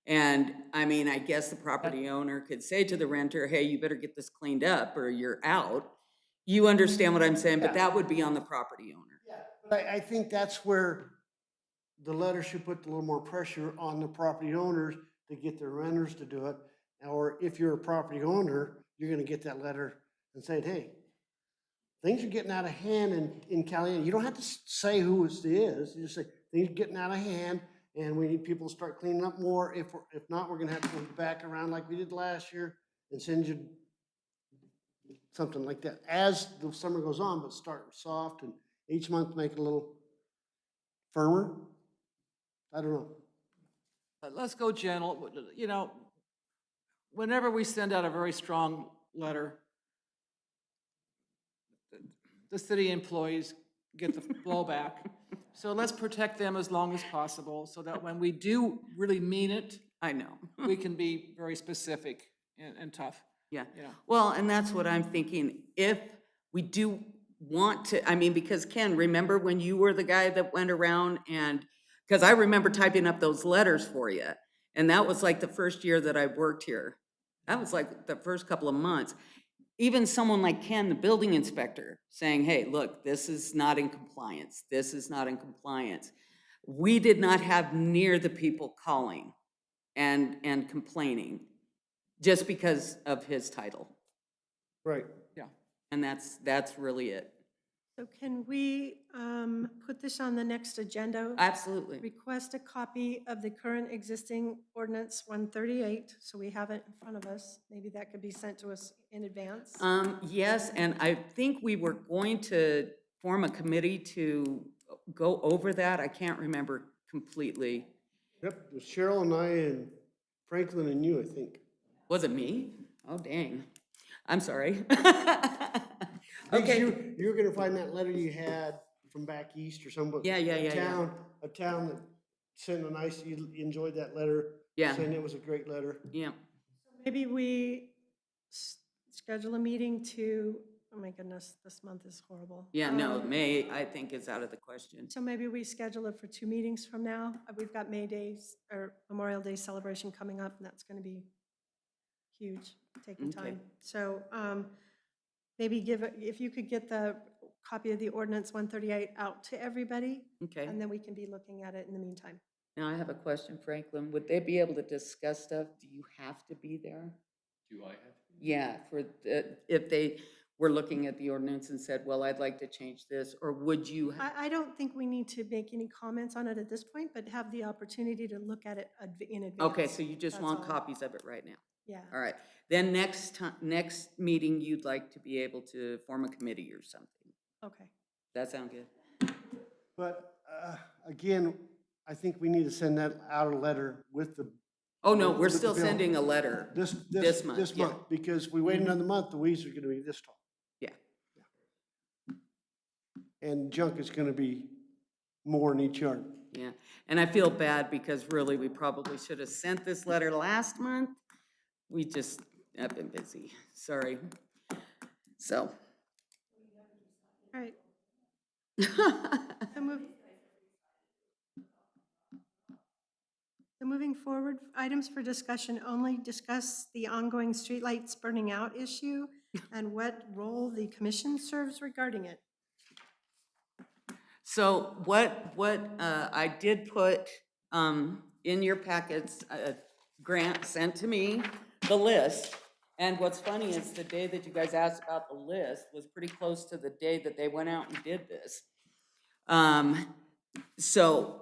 And I mean, I guess the property owner could say to the renter, hey, you better get this cleaned up or you're out. You understand what I'm saying, but that would be on the property owner. But I think that's where the letter should put a little more pressure on the property owners to get their renters to do it. Or if you're a property owner, you're gonna get that letter and saying, hey, things are getting out of hand in Caliente. You don't have to say who it is. You just say, things are getting out of hand and we need people to start cleaning up more. If not, we're gonna have to go back around like we did last year and send you something like that as the summer goes on, but start soft and each month make it a little firmer. I don't know. Let's go gentle, you know, whenever we send out a very strong letter, the city employees get the blowback. So let's protect them as long as possible, so that when we do really mean it, I know. we can be very specific and tough. Yeah. You know. Well, and that's what I'm thinking. If we do want to, I mean, because Ken, remember when you were the guy that went around and, because I remember typing up those letters for you. And that was like the first year that I worked here. That was like the first couple of months. Even someone like Ken, the building inspector, saying, hey, look, this is not in compliance. This is not in compliance. We did not have near the people calling and complaining just because of his title. Right. Yeah. And that's really it. So can we put this on the next agenda? Absolutely. Request a copy of the current existing ordinance 138, so we have it in front of us. Maybe that could be sent to us in advance. Yes, and I think we were going to form a committee to go over that. I can't remember completely. Yep, it was Cheryl and I and Franklin and you, I think. Was it me? Oh, dang. I'm sorry. Because Okay. you were gonna find that letter you had from back east or somewhere. Yeah. A town that sent a nice, you enjoyed that letter. Yeah. Saying it was a great letter. Yeah. Maybe we schedule a meeting to, oh my goodness, this month is horrible. Yeah, no, May, I think, is out of the question. So maybe we schedule it for 2 meetings from now. We've got May Days or Memorial Day celebration coming up, and that's going to be huge, taking Okay. time. So maybe if you could get the copy of the ordinance 138 out to everybody, Okay. and then we can be looking at it in the meantime. Now I have a question, Franklin. Would they be able to discuss stuff? Do you have to be there? Do I have to? Yeah, if they were looking at the ordinance and said, well, I'd like to change this, or would you? I don't think we need to make any comments on it at this point, but have the opportunity to look at it in advance. Okay, so you just That's want all. copies of it right now? Yeah. All right, then next meeting, you'd like to be able to form a committee or something. Okay. That sound good? But, again, I think we need to send that out a letter with the. Oh, no, we're with the still bill. sending a letter. This month. This yeah. month, because we wait another month, the weeds are gonna be this tall. Yeah. And junk is gonna be more in each yard. Yeah, and I feel bad because really, we probably should have sent this letter last month. We just have been busy, sorry. So. All right. So moving forward, items for discussion only, discuss the ongoing streetlights burning out issue and what role the commission serves regarding it. So what I did put in your packets, Grant sent to me the list. And what's funny is the day that you guys asked about the list was pretty close to the day that they went out and did this. So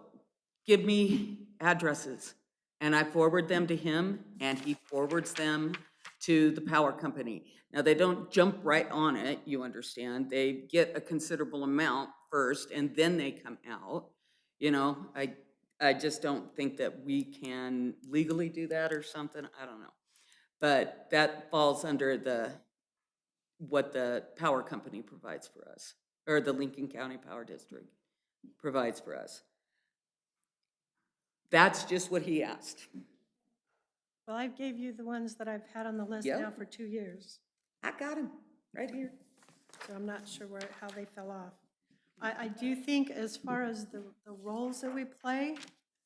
give me addresses and I forward them to him and he forwards them to the power company. Now, they don't jump right on it, you understand. They get a considerable amount first and then they come out. You know, I just don't think that we can legally do that or something. I don't know. But that falls under the what the power company provides for us, or the Lincoln County Power District provides for us. That's just what he asked. Well, I gave you the ones that I've had on the list Yep. now for 2 years, I got him, right here. so I'm not sure how they fell off. I do think as far as the roles that we play,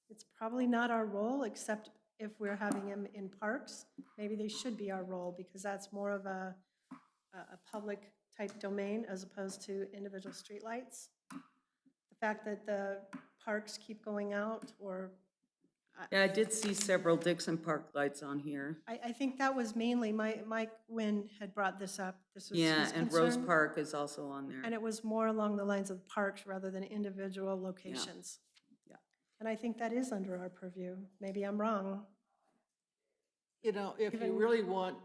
it's probably not our role, except if we're having them in parks. Maybe they should be our role, because that's more of a public type domain as opposed to individual streetlights. The fact that the parks keep going out, or, Yeah, I did see several Dixon Park lights on here. I think that was mainly, Mike Wynn had brought this up. This was Yeah, his and Rose concern. Park is also on there. And it was more along the lines of parks rather than individual locations. Yeah. And I think that is under our purview. Maybe I'm wrong. You know, if you Even- really want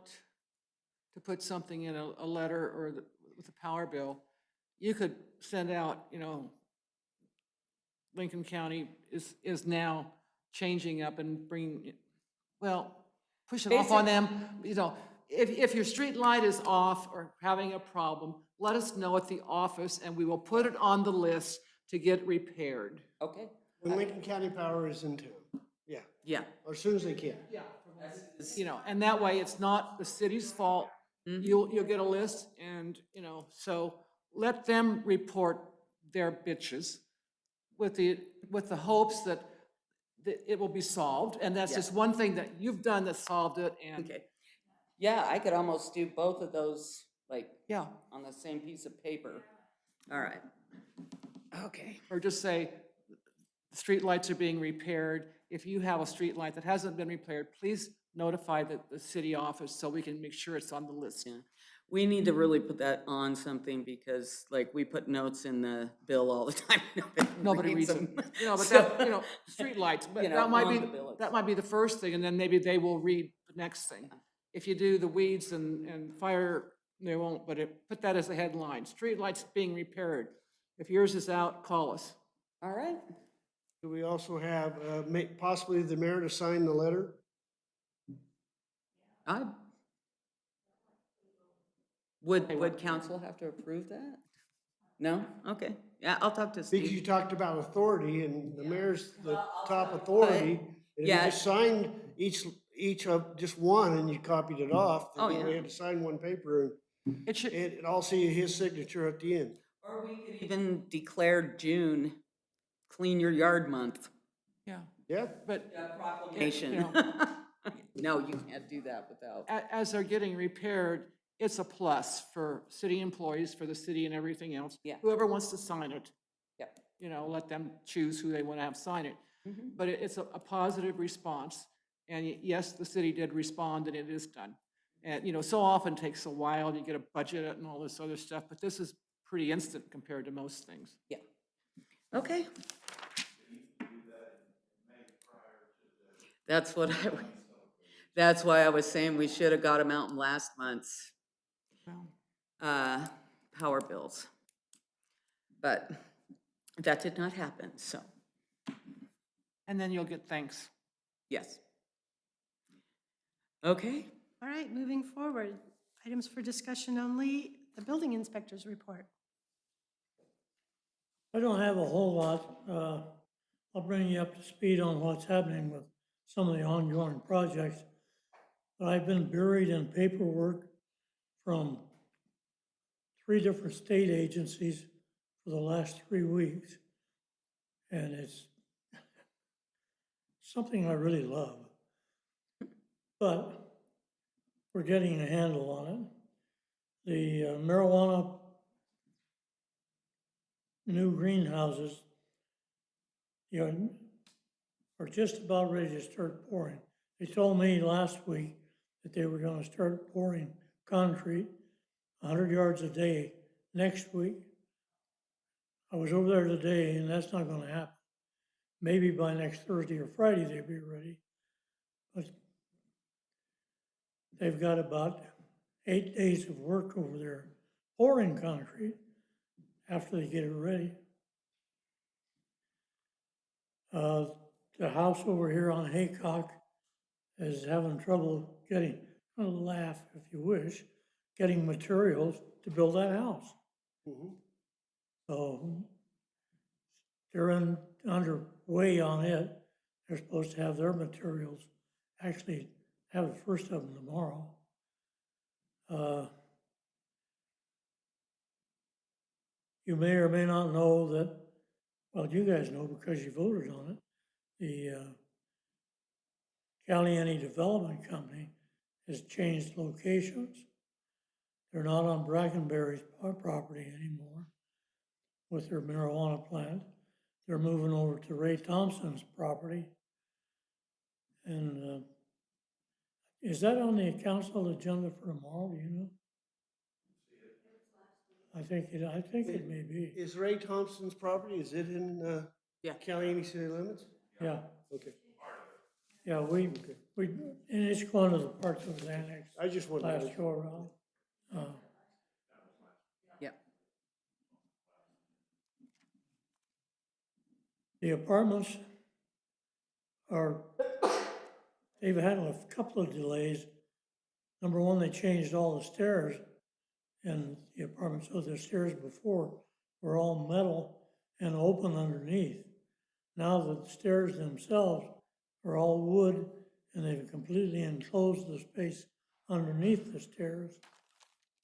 to put something in a letter or with a power bill, you could send out, you know, Lincoln County is now changing up and bringing, well, push it off on them. You know, if your street light is off or having a problem, let us know at the office and we will put it on the list to get repaired. Okay, When Lincoln County Power is in town, yeah, yeah. or as soon as they can. Yeah. You know, and that way it's not the city's fault. Mhm. You'll get a list and, you know, so let them report their bitches with the hopes that it will be solved. And that's Yeah. just one thing that you've done that solved it and, Okay. Yeah, I could almost do both of those, like, yeah. on the same piece of paper. All right. Okay. Or just say, streetlights are being repaired. If you have a streetlight that hasn't been repaired, please notify the city office so we can make sure it's on the list. Yeah. We need to really put that on something because like we put notes in the bill all the time. Nobody reads them. You know, but So, that, you know, streetlights, but you know, that might on be, the bill that might be the first thing, and then maybe they will read the next thing. If you do the weeds and fire, they won't, but put that as a headline, streetlights being repaired. If yours is out, call us. All right. Do we also have, possibly the mayor to sign the letter? I Would council have to approve that? No? Okay. Yeah, I'll talk to Because you Steve. talked about authority, and the mayor's the top authority. And if you Yeah. just signed each of just one and you copied it off, Oh, then you only yeah. had to sign one paper It should, and all see his signature at the end. Or we could even declare June Clean Your Yard Month. yeah, Yeah, but Proclamation. You No, you can't do that without. as they're getting repaired, it's a plus for city employees, for the city and everything else. Yeah. Whoever wants to sign it, Yep. you know, let them choose who they want to have sign it. Mhm. But it's a positive response. And yes, the city did respond and it is done. And, you know, so often takes a while, you get a budget and all this other stuff, but this is pretty instant compared to most things. Yeah. Okay. That's what that's why I was saying we should have got them out in last month's Well, power bills. But that did not happen, so, and then you'll get thanks. yes. Okay, All right, moving forward. Items for discussion only, the building inspector's report. I don't have a whole lot. I'll bring you up to speed on what's happening with some of the ongoing projects. But I've been buried in paperwork from 3 different state agencies for the last 3 weeks. And it's something I really love. But we're getting a handle on it. The marijuana new greenhouses, you know, are just about ready to start pouring. They told me last week that they were gonna start pouring concrete 100 yards a day next week. I was over there today and that's not gonna happen. Maybe by next Thursday or Friday they'll be ready. But they've got about 8 days of work over there pouring concrete after they get it ready. The house over here on Haycock is having trouble getting, a laugh if you wish, getting materials to build that house. Mhm. So they're underway on it. They're supposed to have their materials, actually have the first of them tomorrow. You may or may not know that, well, you guys know because you voted on it, the Caliente Development Company has changed locations. They're not on Brackenberry's property anymore with their marijuana plant. They're moving over to Ray Thompson's property. And is that on the council agenda for tomorrow, do you know? I think it may be, Is Ray Thompson's property, is it in Yeah. Caliente city limits? yeah. Okay. Yeah, and it's one of the parts of the annex I just wanted last to. go around. Yeah. The apartments they've had a couple of delays. Number one, they changed all the stairs in the apartment, so the stairs before were all metal and open underneath. Now the stairs themselves are all wood and they've completely enclosed the space underneath the stairs.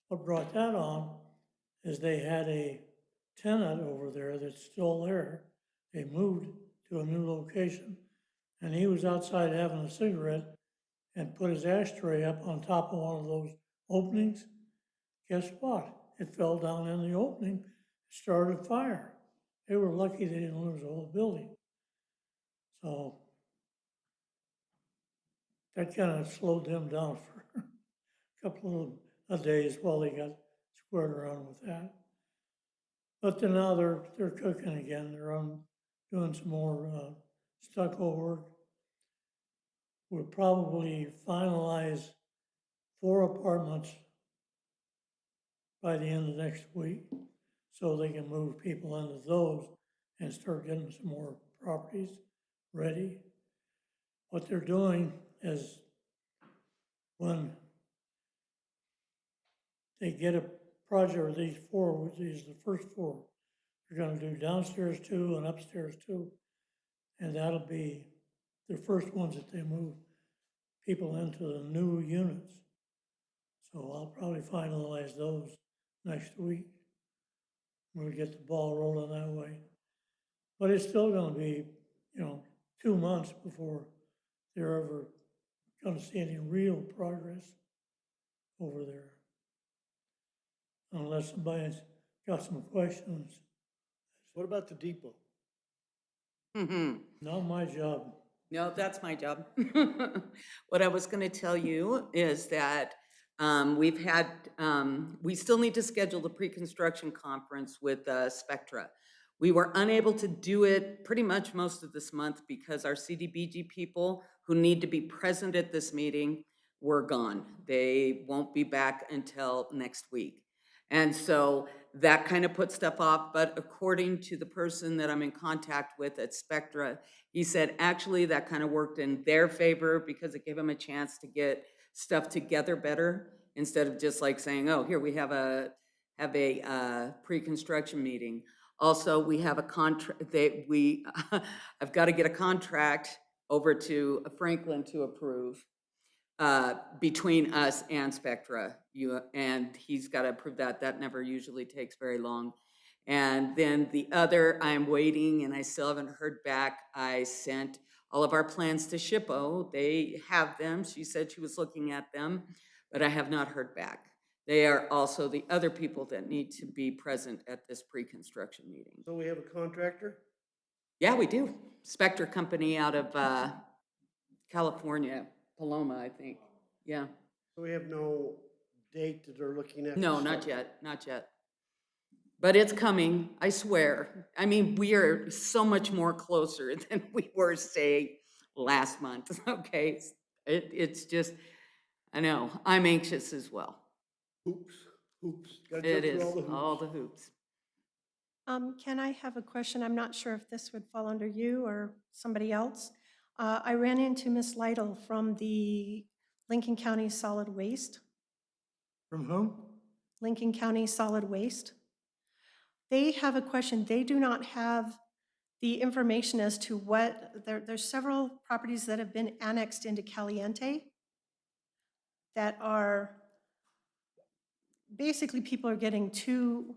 What brought that on is they had a tenant over there that's still there. They moved to a new location and he was outside having a cigarette and put his ashtray up on top of one of those openings. Guess what? It fell down in the opening, started fire. They were lucky they didn't lose the whole building. So that kind of slowed them down for a couple of days while they got squared around with that. But then now they're cooking again. They're doing some more stucco work. We'll probably finalize 4 apartments by the end of next week, so they can move people into those and start getting some more properties ready. What they're doing is when they get a project with these 4, which is the first 4, they're gonna do downstairs 2 and upstairs 2. And that'll be the first ones that they move people into the new units. So I'll probably finalize those next week. We'll get the ball rolling that way. But it's still gonna be, 2 months before they're ever gonna see any real progress over there. Unless somebody's got some questions. What about the depot? Not my job. No, that's my job. What I was gonna tell you is that we still need to schedule the pre-construction conference with Spectra. We were unable to do it pretty much most of this month because our CDBG people who need to be present at this meeting were gone. They won't be back until next week. And so that kind of put stuff off, but according to the person that I'm in contact with at Spectra, he said actually that kind of worked in their favor because it gave them a chance to get stuff together better instead of just like saying, oh, here we have a pre-construction meeting. Also, we have a contract I've got to get a contract over to Franklin to approve between us and Spectra. And he's got to approve that. That never usually takes very long. And then the other, I'm waiting and I still haven't heard back. I sent all of our plans to SHPO. They have them. She said she was looking at them, but I have not heard back. They are also the other people that need to be present at this pre-construction meeting. So we have a contractor? Yeah, we do. Spectra Company out of California, Paloma, I think. Yeah. So we have no date that they're looking at? No, to not start? yet, not yet. But it's coming, I swear. I mean, we are so much more closer than we were, say, last month, okay? It's just, I know, I'm anxious as well. Hoops. Gotta It jump through is, all the hoops. Can I have a question? I'm not sure if this would fall under you or somebody else. I ran into Miss Lytle from the Lincoln County Solid Waste. From whom? Lincoln County Solid Waste. They have a question. They do not have the information as to what, there's several properties that have been annexed into Caliente that are, basically people are getting two,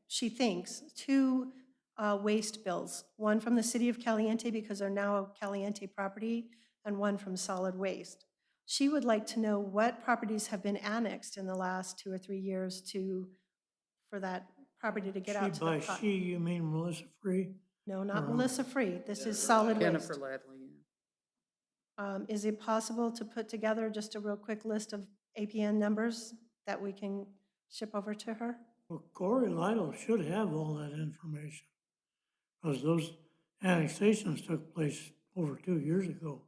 she thinks, two waste bills. One from the city of Caliente because they're now a Caliente property, and one from solid waste. She would like to know what properties have been annexed in the last 2 or 3 years for that property to get out to the. By she, you mean Melissa Free? No, not or- Melissa Free. This is solid waste. Jennifer Ladley. Is it possible to put together just a real quick list of APN numbers that we can ship over to her? Well, Corey Lytle should have all that information, because those annexations took place over 2 years ago.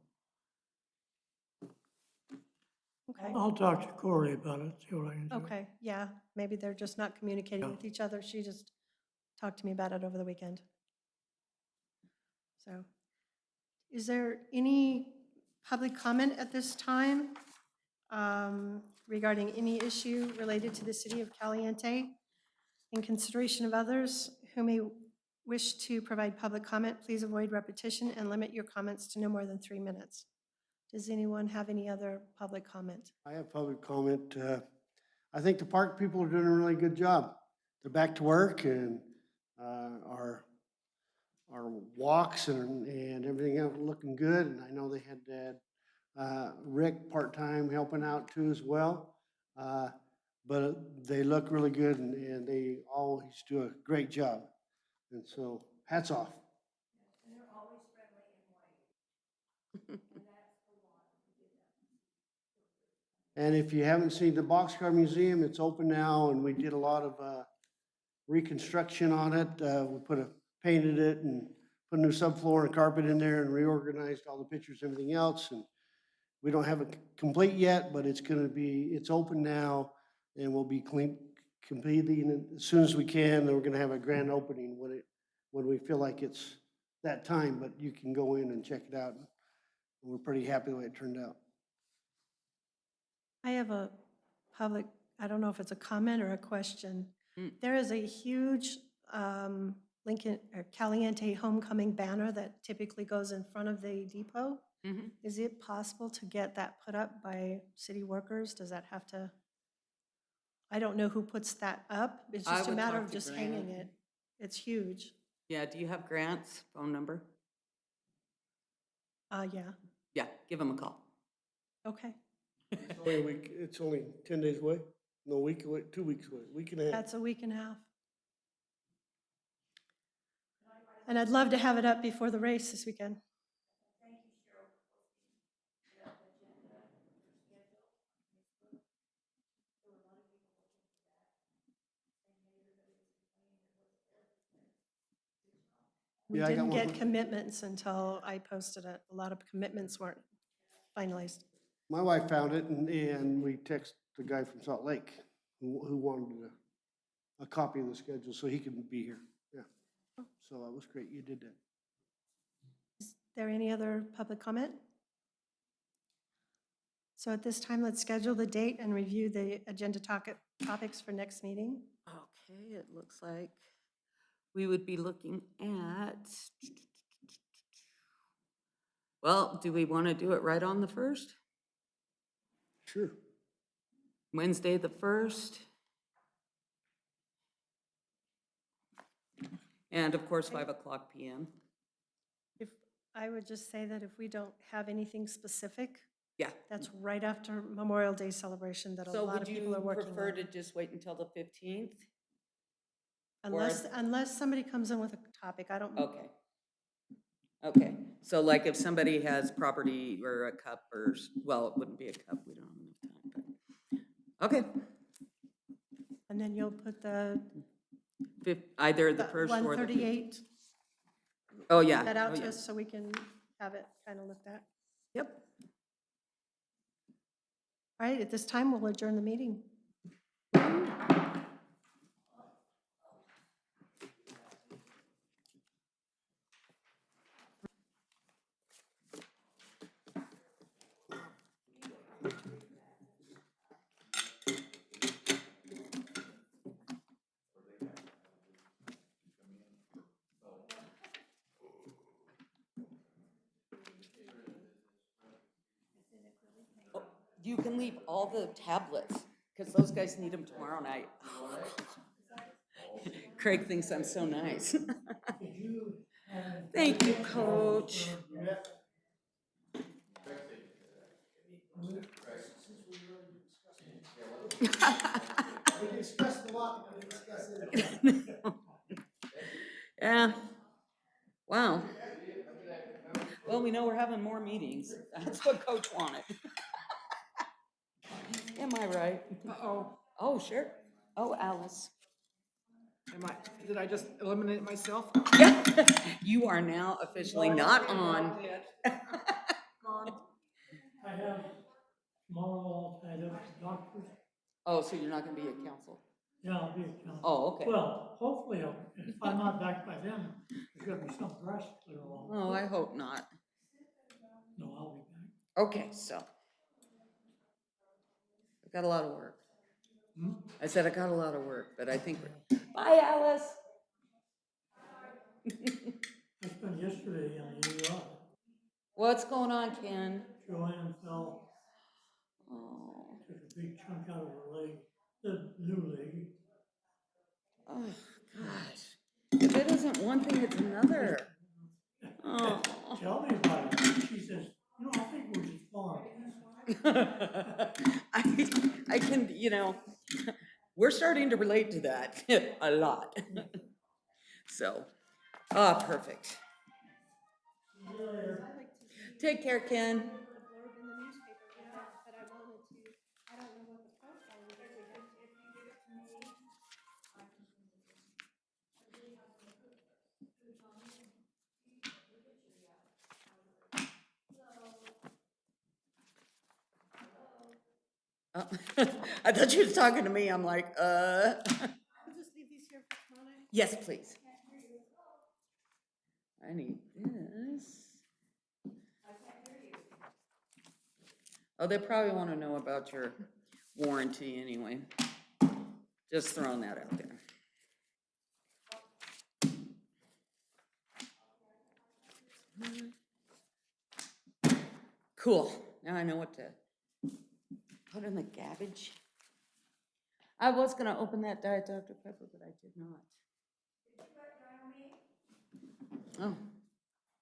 Okay, I'll talk to Corey about it, see what I can do. okay, yeah, maybe they're just not communicating with each other. She just talked to me about it over the weekend. So, is there any public comment at this time regarding any issue related to the city of Caliente? In consideration of others who may wish to provide public comment, please avoid repetition and limit your comments to no more than 3 minutes. Does anyone have any other public comment? I have public comment. I think the park people are doing a really good job. They're back to work, and our walks and everything else looking good. And I know they had Rick part-time helping out too as well. But they look really good, and they always do a great job. And so hats off. And they're always friendly and white. And that's the one to give them. And if you haven't seen the Boxcar Museum, it's open now, and we did a lot of reconstruction on it. We painted it and put a new subfloor and carpet in there and reorganized all the pictures and everything else. And we don't have it complete yet, but it's open now, and we'll be completing it as soon as we can. And we're gonna have a grand opening when we feel like it's that time, but you can go in and check it out. And we're pretty happy the way it turned out. I have a public, I don't know if it's a comment or a question. There is a huge Lincoln or Caliente homecoming banner that typically goes in front of the depot. Mhm. Is it possible to get that put up by city workers? Does that have to? I don't know who puts that up. It's I just a would matter talk of to just hanging Grant. it. It's huge. Yeah, do you have Grant's phone number? Yeah, Yeah, give him a call. okay. It's only 10 days away? No, a week away, 2 weeks away, week and a half. That's a week and a half. And I'd love to have it up before the race this weekend. Thank you, Cheryl, for posting that agenda or schedule on Facebook. There were a lot of people looking for that. And everybody was complaining it wasn't there. Good job. We Yeah, I got didn't one get for- commitments until I posted it. A lot of commitments weren't finalized. My wife found it, and we texted the guy from Salt Lake who wanted a copy of the schedule so he could be here. Yeah. So that was great. You did that. Is there any other public comment? So at this time, let's schedule the date and review the agenda topics for next meeting. Okay, it looks like we would be looking at, well, do we want to do it right on the 1st? Sure. Wednesday, the 1st? And of course, 5:00 PM. If, I would just say that if we don't have anything specific, Yeah. that's right after Memorial Day celebration that a So lot would of people you are working prefer on. to just wait until the 15th? Unless somebody comes in with a topic, I don't. Okay. Okay, so like if somebody has property or a cup or, well, it wouldn't be a cup, we don't have enough time, but, okay. And then you'll put the Either the 1st or the 15th. 138 Oh, yeah. that out Oh, to yeah. us so we can have it kind of looked at. Yep. All right, at this time, we'll adjourn the meeting. You can leave all the tablets, because those guys need them tomorrow night. Craig thinks I'm so nice. Thank you, Coach. We discussed a lot, but we discussed it. Yeah. Wow. Well, we know we're having more meetings. That's what Coach wanted. Am I right? Uh-oh, Oh, sure. Oh, Alice. did I just eliminate myself? Yeah. You are now officially not on. Gone. I have tomorrow all tied up with doctors. Oh, so you're not gonna be at council? Yeah, I'll be at council. Oh, okay. Well, hopefully, if I'm not back by then, there's gonna be some drastically wrong. Oh, I hope not. No, I'll be back. Okay, so. I've got a lot of work. Hmm? I said I got a lot of work, but I think we're, bye, Alice. I spent yesterday in the ER. What's going on, Ken? Joanne fell, Oh, took a big chunk out of her leg, the new leg. oh, gosh. If it isn't one thing, it's another. Oh. Tell me about it. She says, I think we're just falling. I can, we're starting to relate to that a lot. So, perfect. Take care, Ken. The blurb in the newspaper, but I wanted to, I don't know what the profile would be. If you give it to me, I thought you was talking to me. I'm like, I'll just leave these here for tomorrow night. Yes, please. I need this. Oh, they probably want to know about your warranty anyway. Just throwing that out there. Cool. Now I know what to put in the garbage. I was going to open that Diet Dr. Pepper, but I did not. Oh.